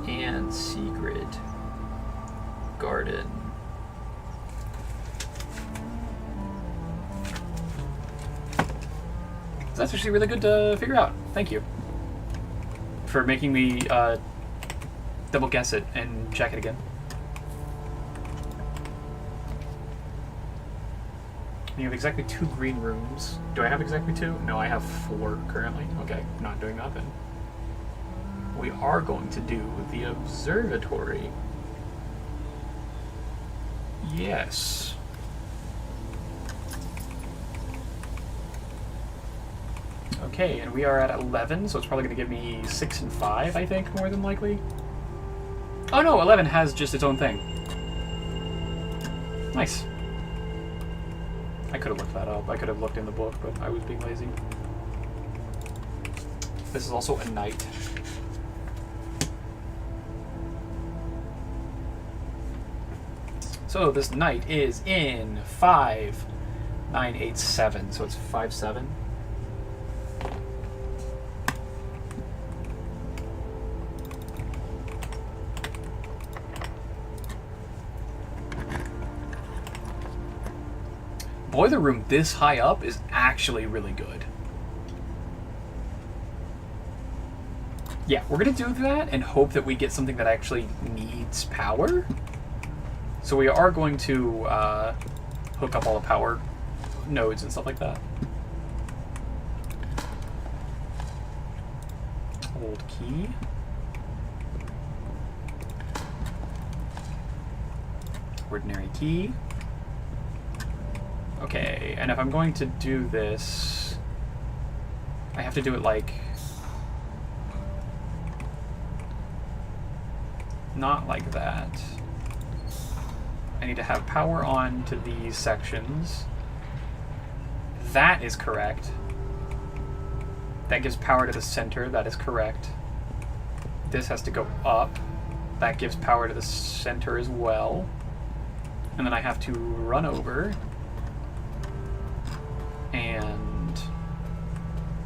And secret garden. So that's actually really good to figure out. Thank you for making me double guess it and check it again. You have exactly 2 green rooms. Do I have exactly 2? No, I have 4 currently. Okay, not doing that then. We are going to do the observatory. Yes. Okay, and we are at 11, so it's probably going to give me 6 and 5, I think, more than likely. Oh no, 11 has just its own thing. Nice. I could have looked that up. I could have looked in the book, but I was being lazy. This is also a night. So this night is in 5987, so it's 57. Boiler room this high up is actually really good. Yeah, we're gonna do that and hope that we get something that actually needs power. So we are going to hook up all the power nodes and stuff like that. Hold key. Ordinary key. Okay, and if I'm going to do this, I have to do it like... not like that. I need to have power on to these sections. That is correct. That gives power to the center. That is correct. This has to go up. That gives power to the center as well. And then I have to run over and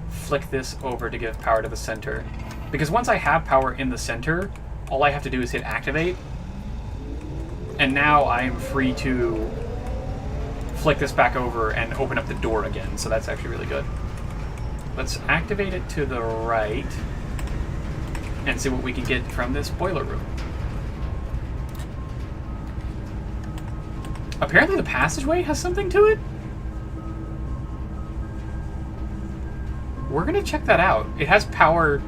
flick this over to give power to the center. Because once I have power in the center, all I have to do is hit activate. And now I am free to flick this back over and open up the door again, so that's actually really good. Let's activate it to the right and see what we can get from this boiler room. Apparently the passageway has something to it? We're gonna check that out. It has power...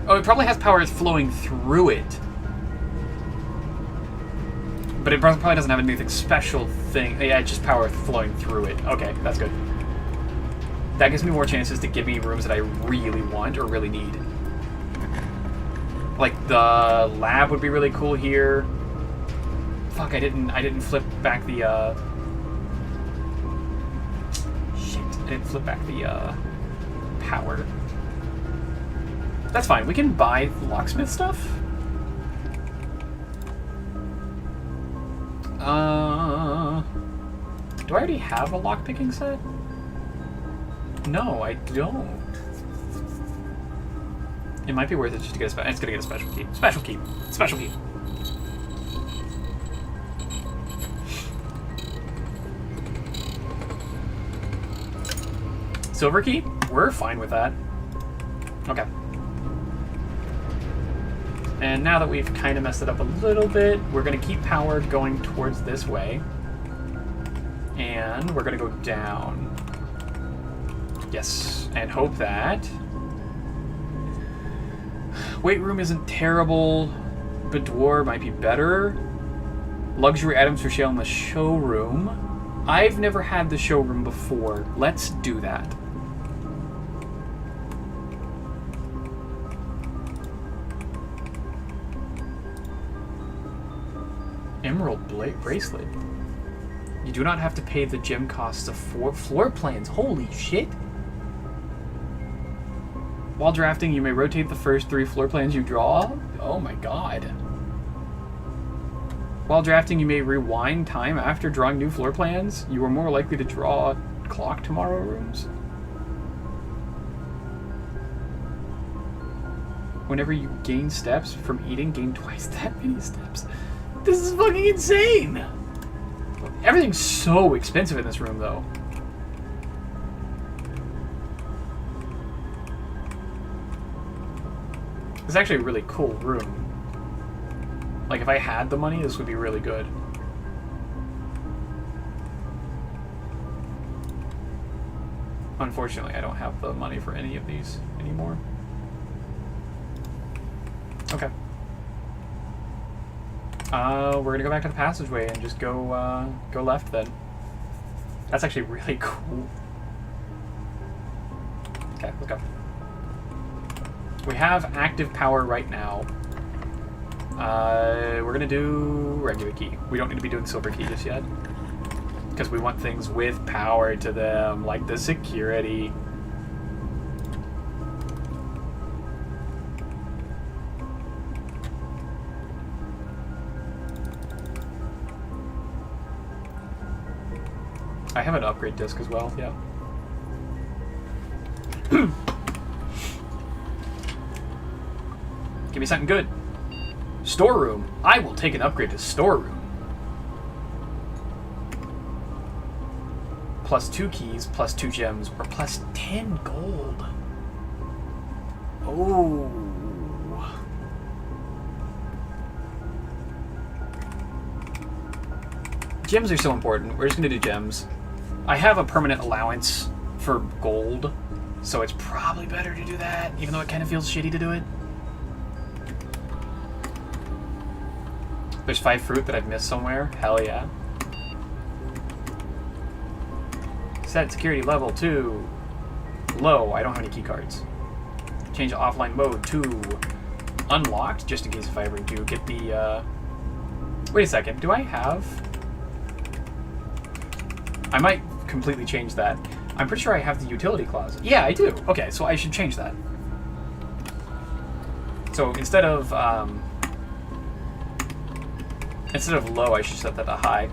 Oh, it probably has power flowing through it. But it probably doesn't have anything special thing. Yeah, it's just power flowing through it. Okay, that's good. That gives me more chances to give me rooms that I really want or really need. Like the lab would be really cool here. Fuck, I didn't flip back the shit. I didn't flip back the power. That's fine. We can buy locksmith stuff. Do I already have a lockpicking set? No, I don't. It might be worth it just to get a it's gonna get a special key. Special key. Special key. Silver key? We're fine with that. Okay. And now that we've kind of messed it up a little bit, we're going to keep power going towards this way. And we're going to go down. Yes. And hope that... Weight room isn't terrible. Boudoir might be better. Luxury items for sale in the showroom. I've never had the showroom before. Let's do that. Emerald bracelet. You do not have to pay the gym costs of 4 floor plans. Holy shit! While drafting, you may rotate the first 3 floor plans you draw. Oh my god. While drafting, you may rewind time after drawing new floor plans. You are more likely to draw clock tomorrow rooms. Whenever you gain steps from eating, gain twice that many steps. This is fucking insane! Everything's so expensive in this room, though. It's actually a really cool room. Like, if I had the money, this would be really good. Unfortunately, I don't have the money for any of these anymore. Okay. We're gonna go back to the passageway and just go left then. That's actually really cool. Okay, let's go. We have active power right now. We're gonna do regular key. We don't need to be doing silver key just yet. Because we want things with power to them, like the security. I have an upgrade disc as well, yeah. Give me something good. Storeroom. I will take an upgrade to storeroom. Plus 2 keys, plus 2 gems, or plus 10 gold. Oh. Gems are so important. We're just gonna do gems. I have a permanent allowance for gold, so it's probably better to do that, even though it kind of feels shitty to do it. There's 5 fruit that I've missed somewhere. Hell yeah. Set security level to low. I don't have any key cards. Change to offline mode to unlocked, just in case if I ever do get the... Wait a second. Do I have... I might completely change that. I'm pretty sure I have the utility closet. Yeah, I do. Okay, so I should change that. So instead of low, I should set that to high.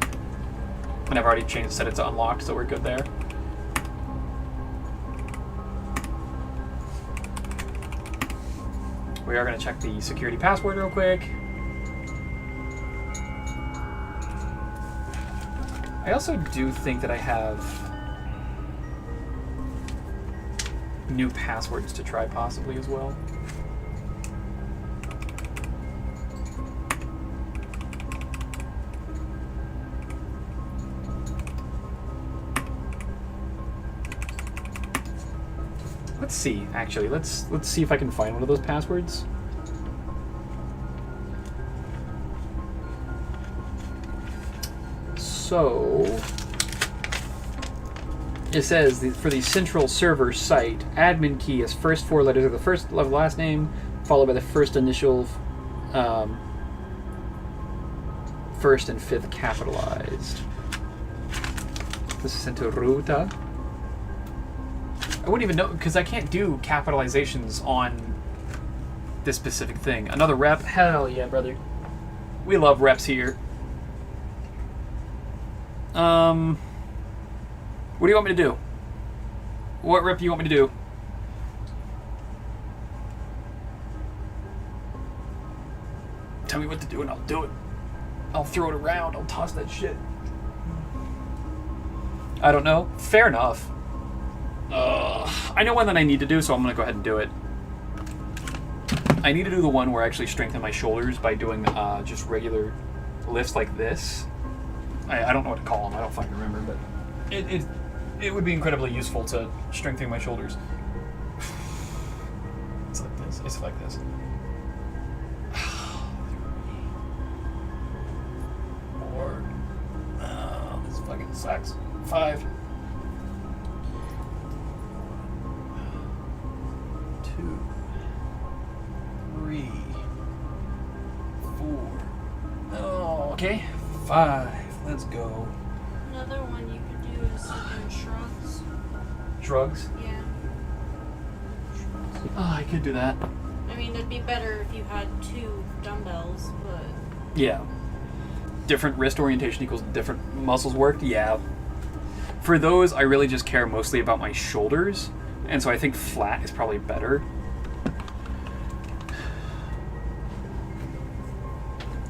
And I've already set it to unlocked, so we're good there. We are going to check the security password real quick. I also do think that I have new passwords to try possibly as well. Let's see, actually. Let's see if I can find one of those passwords. So it says for the central server site, admin key is first four letters of the first of last name, followed by the first initial, first and fifth capitalized. This is sent to Ruta. I wouldn't even know, because I can't do capitalizations on this specific thing. Another rep? Hell yeah, brother. We love reps here. What do you want me to do? What rep do you want me to do? Tell me what to do and I'll do it. I'll throw it around. I'll toss that shit. I don't know. Fair enough. I know one that I need to do, so I'm going to go ahead and do it. I need to do the one where I actually strengthen my shoulders by doing just regular lifts like this. I don't know what to call them. I don't fucking remember, but it would be incredibly useful to strengthen my shoulders. It's like this. It's like this. 4. This fucking sucks. 5. 2, 3, 4. Oh, okay. 5. Let's go. Another one you could do is doing shrugs. Shrugs? Yeah. Oh, I could do that. I mean, it'd be better if you had 2 dumbbells, but... Yeah. Different wrist orientation equals different muscles worked? Yeah. For those, I really just care mostly about my shoulders, and so I think flat is probably better.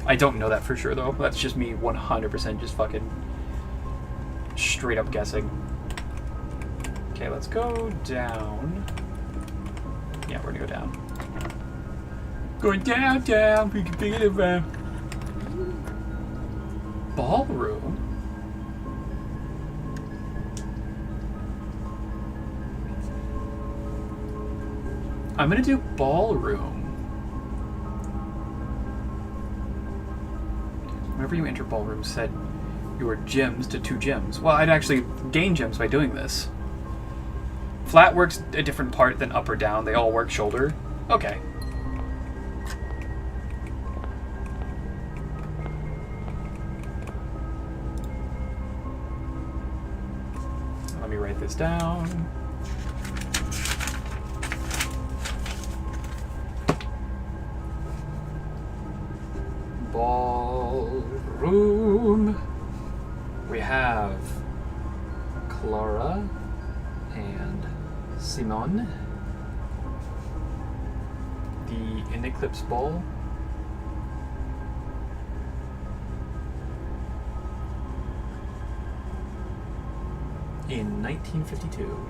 I don't know that for sure, though. That's just me 100% just fucking straight up guessing. Okay, let's go down. Yeah, we're gonna go down. Going down, down, we can pick it up. Ballroom? I'm gonna do ballroom. Whenever you enter ballroom, set your gems to 2 gems. Well, I'd actually gain gems by doing this. Flat works a different part than up or down. They all work shoulder. Okay. Let me write this down. Ballroom. We have Clara and Simon. The In Eclipse Ball. In 1952.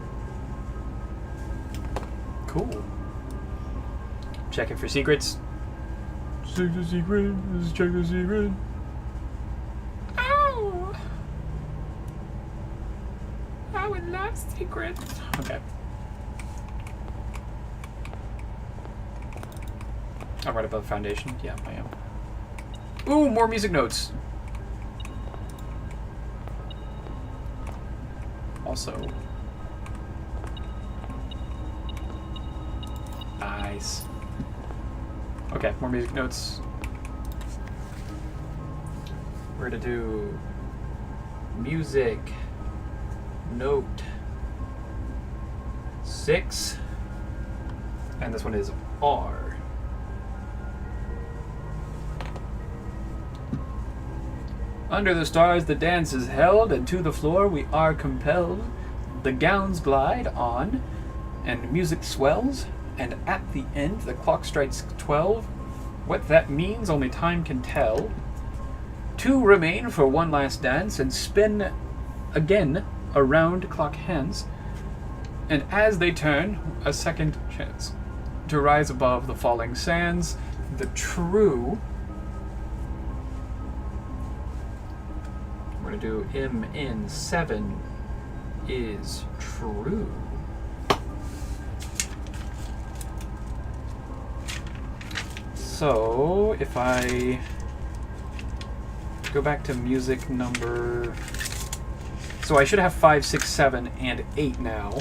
Cool. Checking for secrets. Check the secret. Let's check the secret. Oh! I would love secrets. Okay. I'm right above foundation. Yeah, I am. Ooh, more music notes. Also. Nice. Okay, more music notes. We're gonna do music note 6, and this one is R. Under the stars the dance is held, and to the floor we are compelled. The gowns glide on, and music swells, and at the end the clock strikes 12. What that means only time can tell. 2 remain for one last dance and spin again around clock hands. And as they turn, a second chance to rise above the falling sands. The true... We're going to do M in 7 is true. So, if I go back to music number... So I should have 5, 6, 7, and 8 now.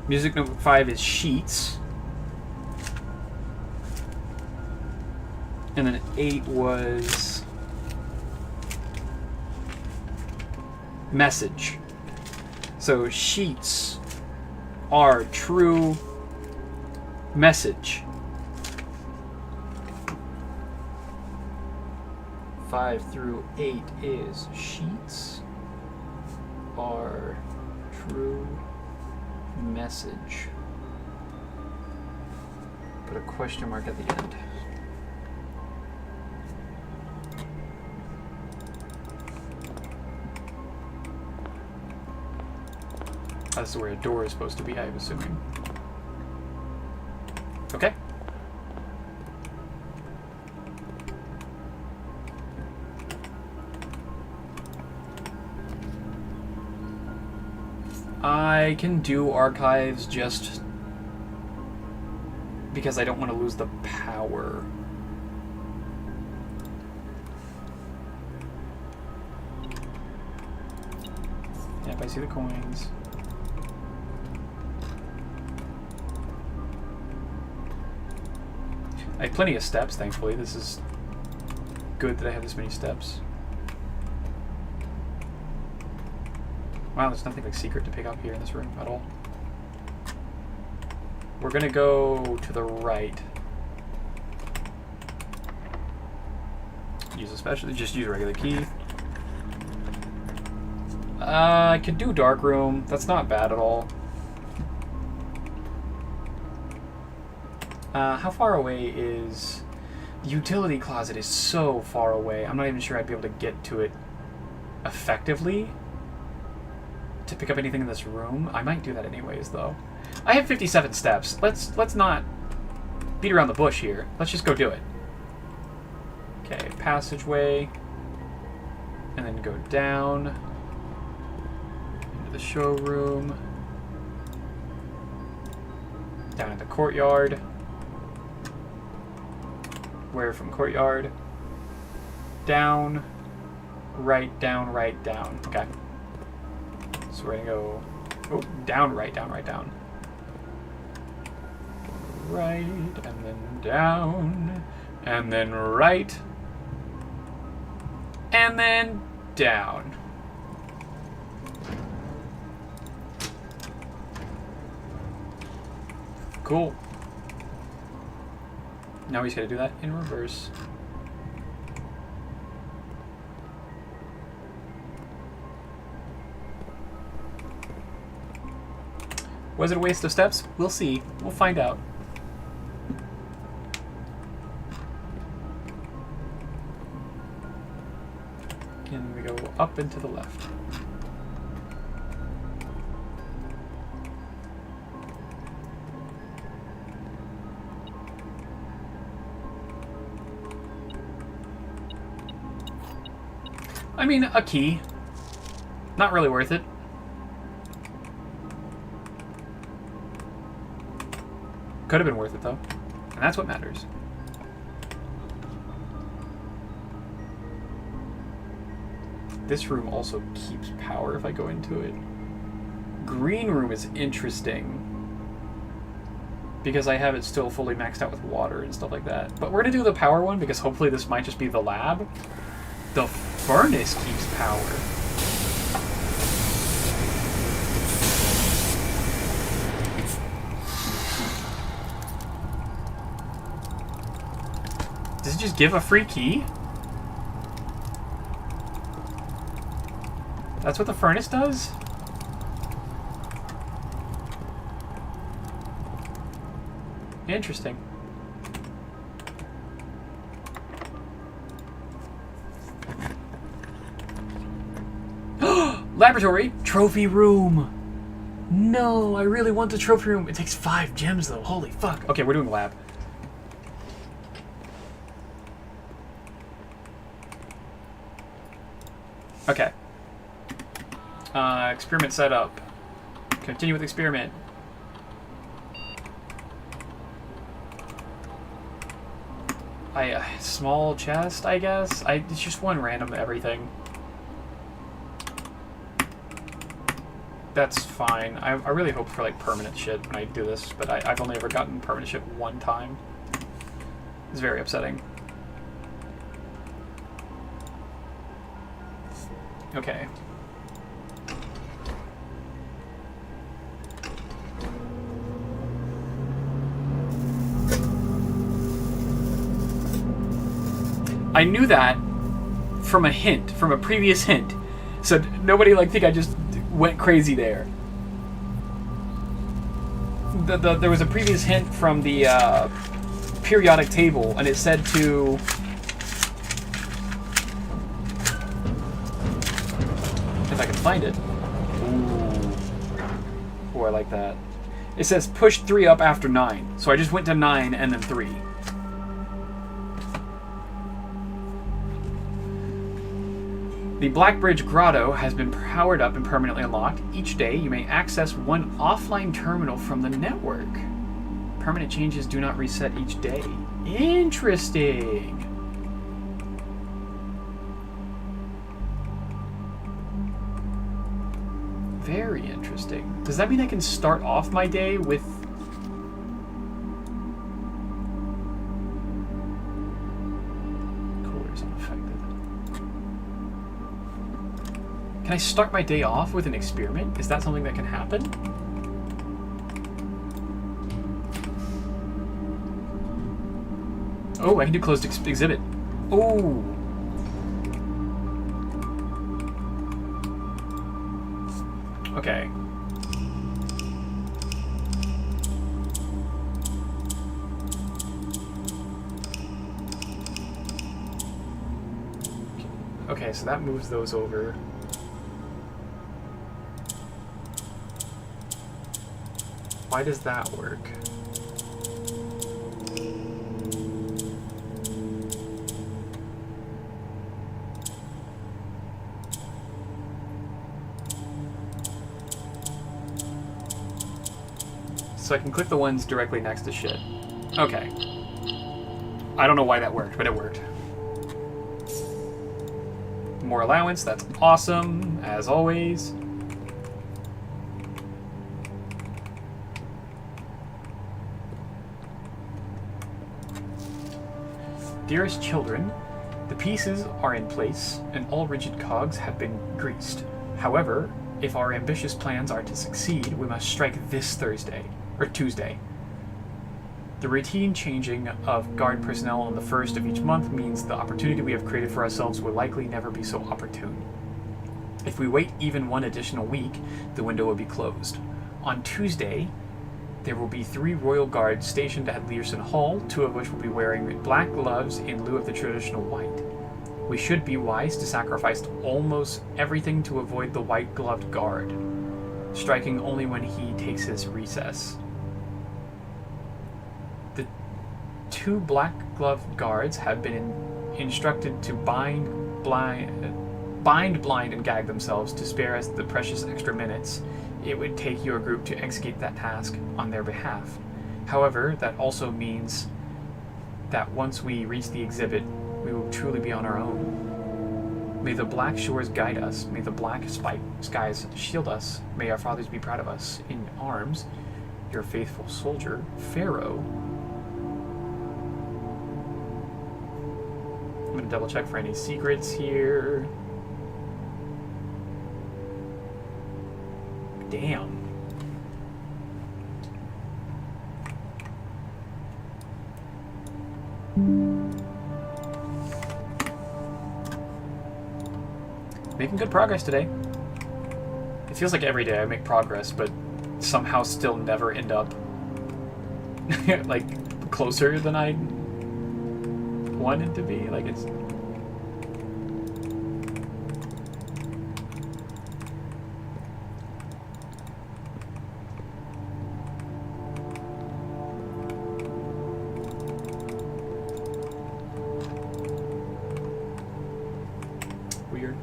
Music number 5 is Sheets. And then 8 was Message. So Sheets are true, Message. 5 through 8 is Sheets are true, Message. Put a question mark at the end. That's where a door is supposed to be, I'm assuming. Okay. I can do archives just because I don't want to lose the power. Yep, I see the coins. I have plenty of steps, thankfully. This is good that I have this many steps. Wow, there's nothing like secret to pick up here in this room at all. We're gonna go to the right. Use a special, just use a regular key. I could do dark room. That's not bad at all. How far away is... The utility closet is so far away. I'm not even sure I'd be able to get to it effectively to pick up anything in this room. I might do that anyways, though. I have 57 steps. Let's not beat around the bush here. Let's just go do it. Okay, passageway. And then go down into the showroom. Down in the courtyard. Where from courtyard? Down, right, down, right, down. Okay. So we're gonna go down, right, down, right, down. Right, and then down, and then right, and then down. Cool. Now we just gotta do that in reverse. Was it a waste of steps? We'll see. We'll find out. And we go up and to the left. I mean, a key. Not really worth it. Could have been worth it, though. And that's what matters. This room also keeps power if I go into it. Green room is interesting because I have it still fully maxed out with water and stuff like that. But we're going to do the power one because hopefully this might just be the lab. The furnace keeps power. Does it just give a free key? That's what the furnace does? Interesting. Laboratory. Trophy room. No, I really want the trophy room. It takes 5 gems, though. Holy fuck. Okay, we're doing lab. Okay. Experiment set up. Continue with experiment. Small chest, I guess? It's just one random everything. That's fine. I really hope for like permanent shit when I do this, but I've only ever gotten permanent shit one time. It's very upsetting. Okay. I knew that from a hint, from a previous hint. So nobody like think I just went crazy there. There was a previous hint from the periodic table, and it said to... If I can find it. Ooh, I like that. It says push 3 up after 9. So I just went to 9 and then 3. The Blackbridge Grotto has been powered up and permanently unlocked. Each day, you may access one offline terminal from the network. Permanent changes do not reset each day. Interesting. Very interesting. Does that mean I can start off my day with... Coolers unaffected. Can I start my day off with an experiment? Is that something that can happen? Oh, I can do closed exhibit. Oh. Okay. Okay, so that moves those over. Why does that work? So I can click the ones directly next to shit. Okay. I don't know why that worked, but it worked. More allowance, that's awesome, as always. Dearest children, the pieces are in place and all rigid cogs have been greased. However, if our ambitious plans are to succeed, we must strike this Tuesday. The routine changing of guard personnel on the 1st of each month means the opportunity we have created for ourselves will likely never be so opportune. If we wait even one additional week, the window will be closed. On Tuesday, there will be 3 royal guards stationed at Learson Hall, 2 of which will be wearing black gloves in lieu of the traditional white. We should be wise to sacrifice almost everything to avoid the white-gloved guard, striking only when he takes his recess. The 2 black-gloved guards have been instructed to bind, blind, and gag themselves to spare us the precious extra minutes it would take your group to execute that task on their behalf. However, that also means that once we reach the exhibit, we will truly be on our own. May the black shores guide us. May the black skies shield us. May our fathers be proud of us. In arms, your faithful soldier, Pharaoh. I'm going to double check for any secrets here. Damn. Making good progress today. It feels like every day I make progress, but somehow still never end up like closer than I wanted to be. Like it's... weird.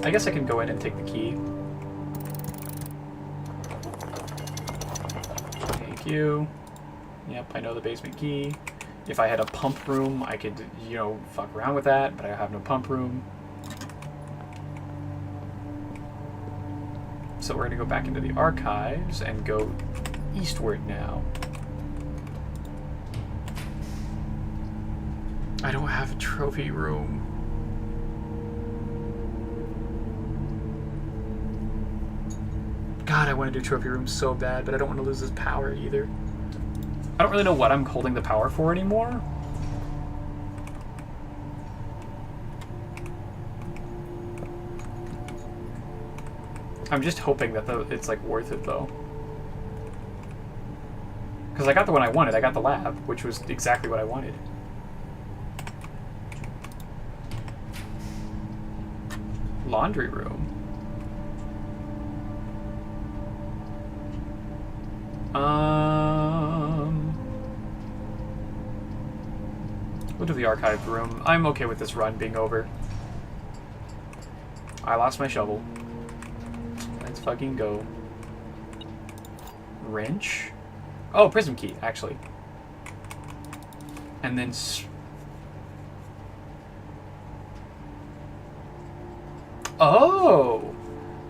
I guess I can go in and take the key. Thank you. Yep, I know the basement key. If I had a pump room, I could, you know, fuck around with that, but I have no pump room. So we're going to go back into the archives and go eastward now. I don't have a trophy room. God, I want to do trophy rooms so bad, but I don't want to lose this power either. I don't really know what I'm holding the power for anymore. I'm just hoping that it's like worth it though. Because I got the one I wanted. I got the lab, which was exactly what I wanted. Laundry room. We'll do the archived room. I'm okay with this run being over. I lost my shovel. Let's fucking go. Wrench? Oh, prism key, actually. And then... Oh!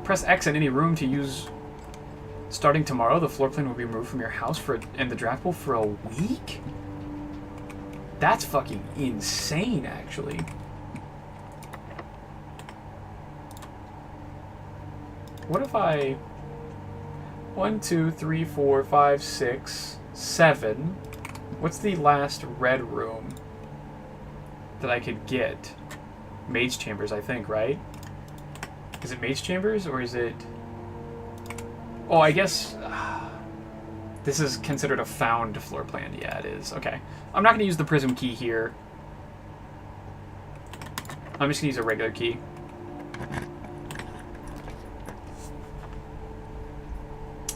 Press X in any room to use... Starting tomorrow, the floor plan will be removed from your house and the draft pool for a week? That's fucking insane, actually. What if I... 1, 2, 3, 4, 5, 6, 7. What's the last red room that I could get? Mage Chambers, I think, right? Is it Mage Chambers, or is it... Oh, I guess... this is considered a found floor plan. Yeah, it is. Okay. I'm not going to use the prism key here. I'm just going to use a regular key.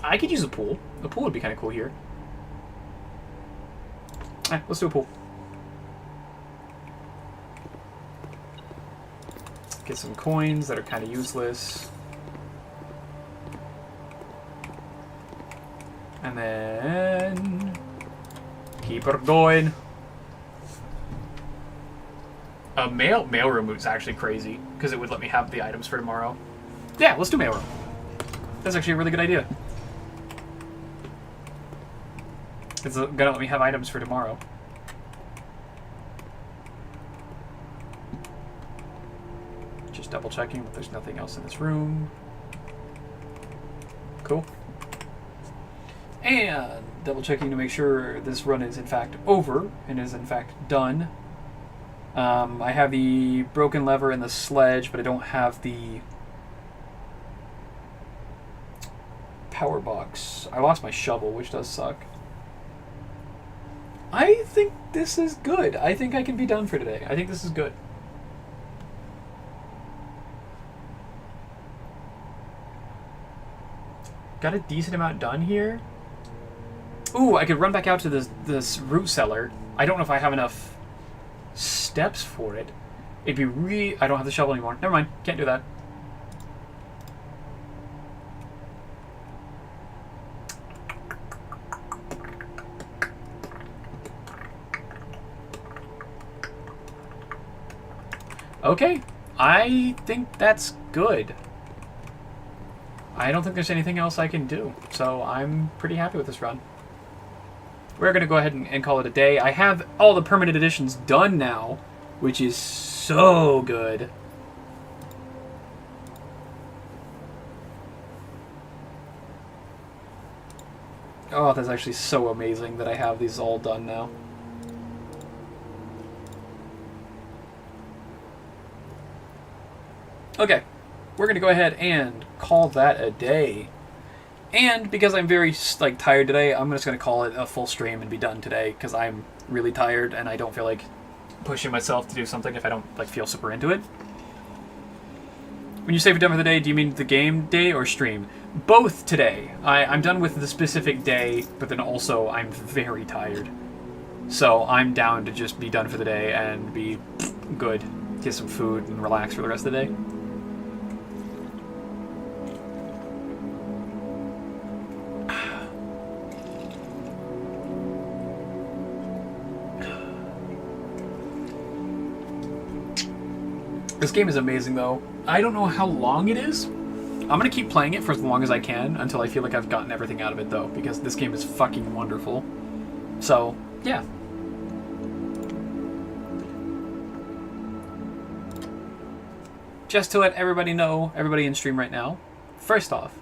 I could use a pool. A pool would be kind of cool here. Let's do a pool. Get some coins that are kind of useless. And then... keep it going. A mailroom is actually crazy, because it would let me have the items for tomorrow. Yeah, let's do mailroom. That's actually a really good idea. It's gonna let me have items for tomorrow. Just double checking that there's nothing else in this room. Cool. And double checking to make sure this run is in fact over and is in fact done. I have the broken lever and the sledge, but I don't have the power box. I lost my shovel, which does suck. I think this is good. I think I can be done for today. I think this is good. Got a decent amount done here. Ooh, I could run back out to this root cellar. I don't know if I have enough steps for it. It'd be I don't have the shovel anymore. Never mind. Can't do that. Okay. I think that's good. I don't think there's anything else I can do. So I'm pretty happy with this run. We're going to go ahead and call it a day. I have all the permanent additions done now, which is so good. Oh, that's actually so amazing that I have these all done now. Okay, we're going to go ahead and call that a day. And because I'm very tired today, I'm just going to call it a full stream and be done today, because I'm really tired and I don't feel like pushing myself to do something if I don't feel super into it. When you say we're done for the day, do you mean the game day or stream? Both today. I'm done with the specific day, but then also I'm very tired. So I'm down to just be done for the day and be good. Get some food and relax for the rest of the day. This game is amazing, though. I don't know how long it is. I'm going to keep playing it for as long as I can until I feel like I've gotten everything out of it, though, because this game is fucking wonderful. So, yeah. Just to let everybody know, everybody in stream right now, first off,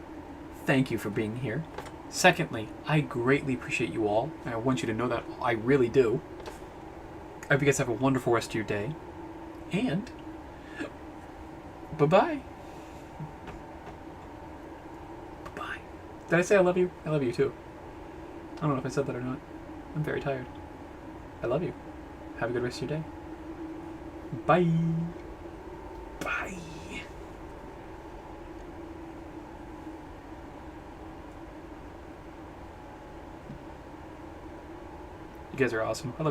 thank you for being here. Secondly, I greatly appreciate you all. I want you to know that I really do. I hope you guys have a wonderful rest of your day. And bye-bye. Bye-bye. Did I say I love you? I love you too. I don't know if I said that or not. I'm very tired. I love you. Have a good rest of your day. Bye. Bye. You guys are awesome. I love you.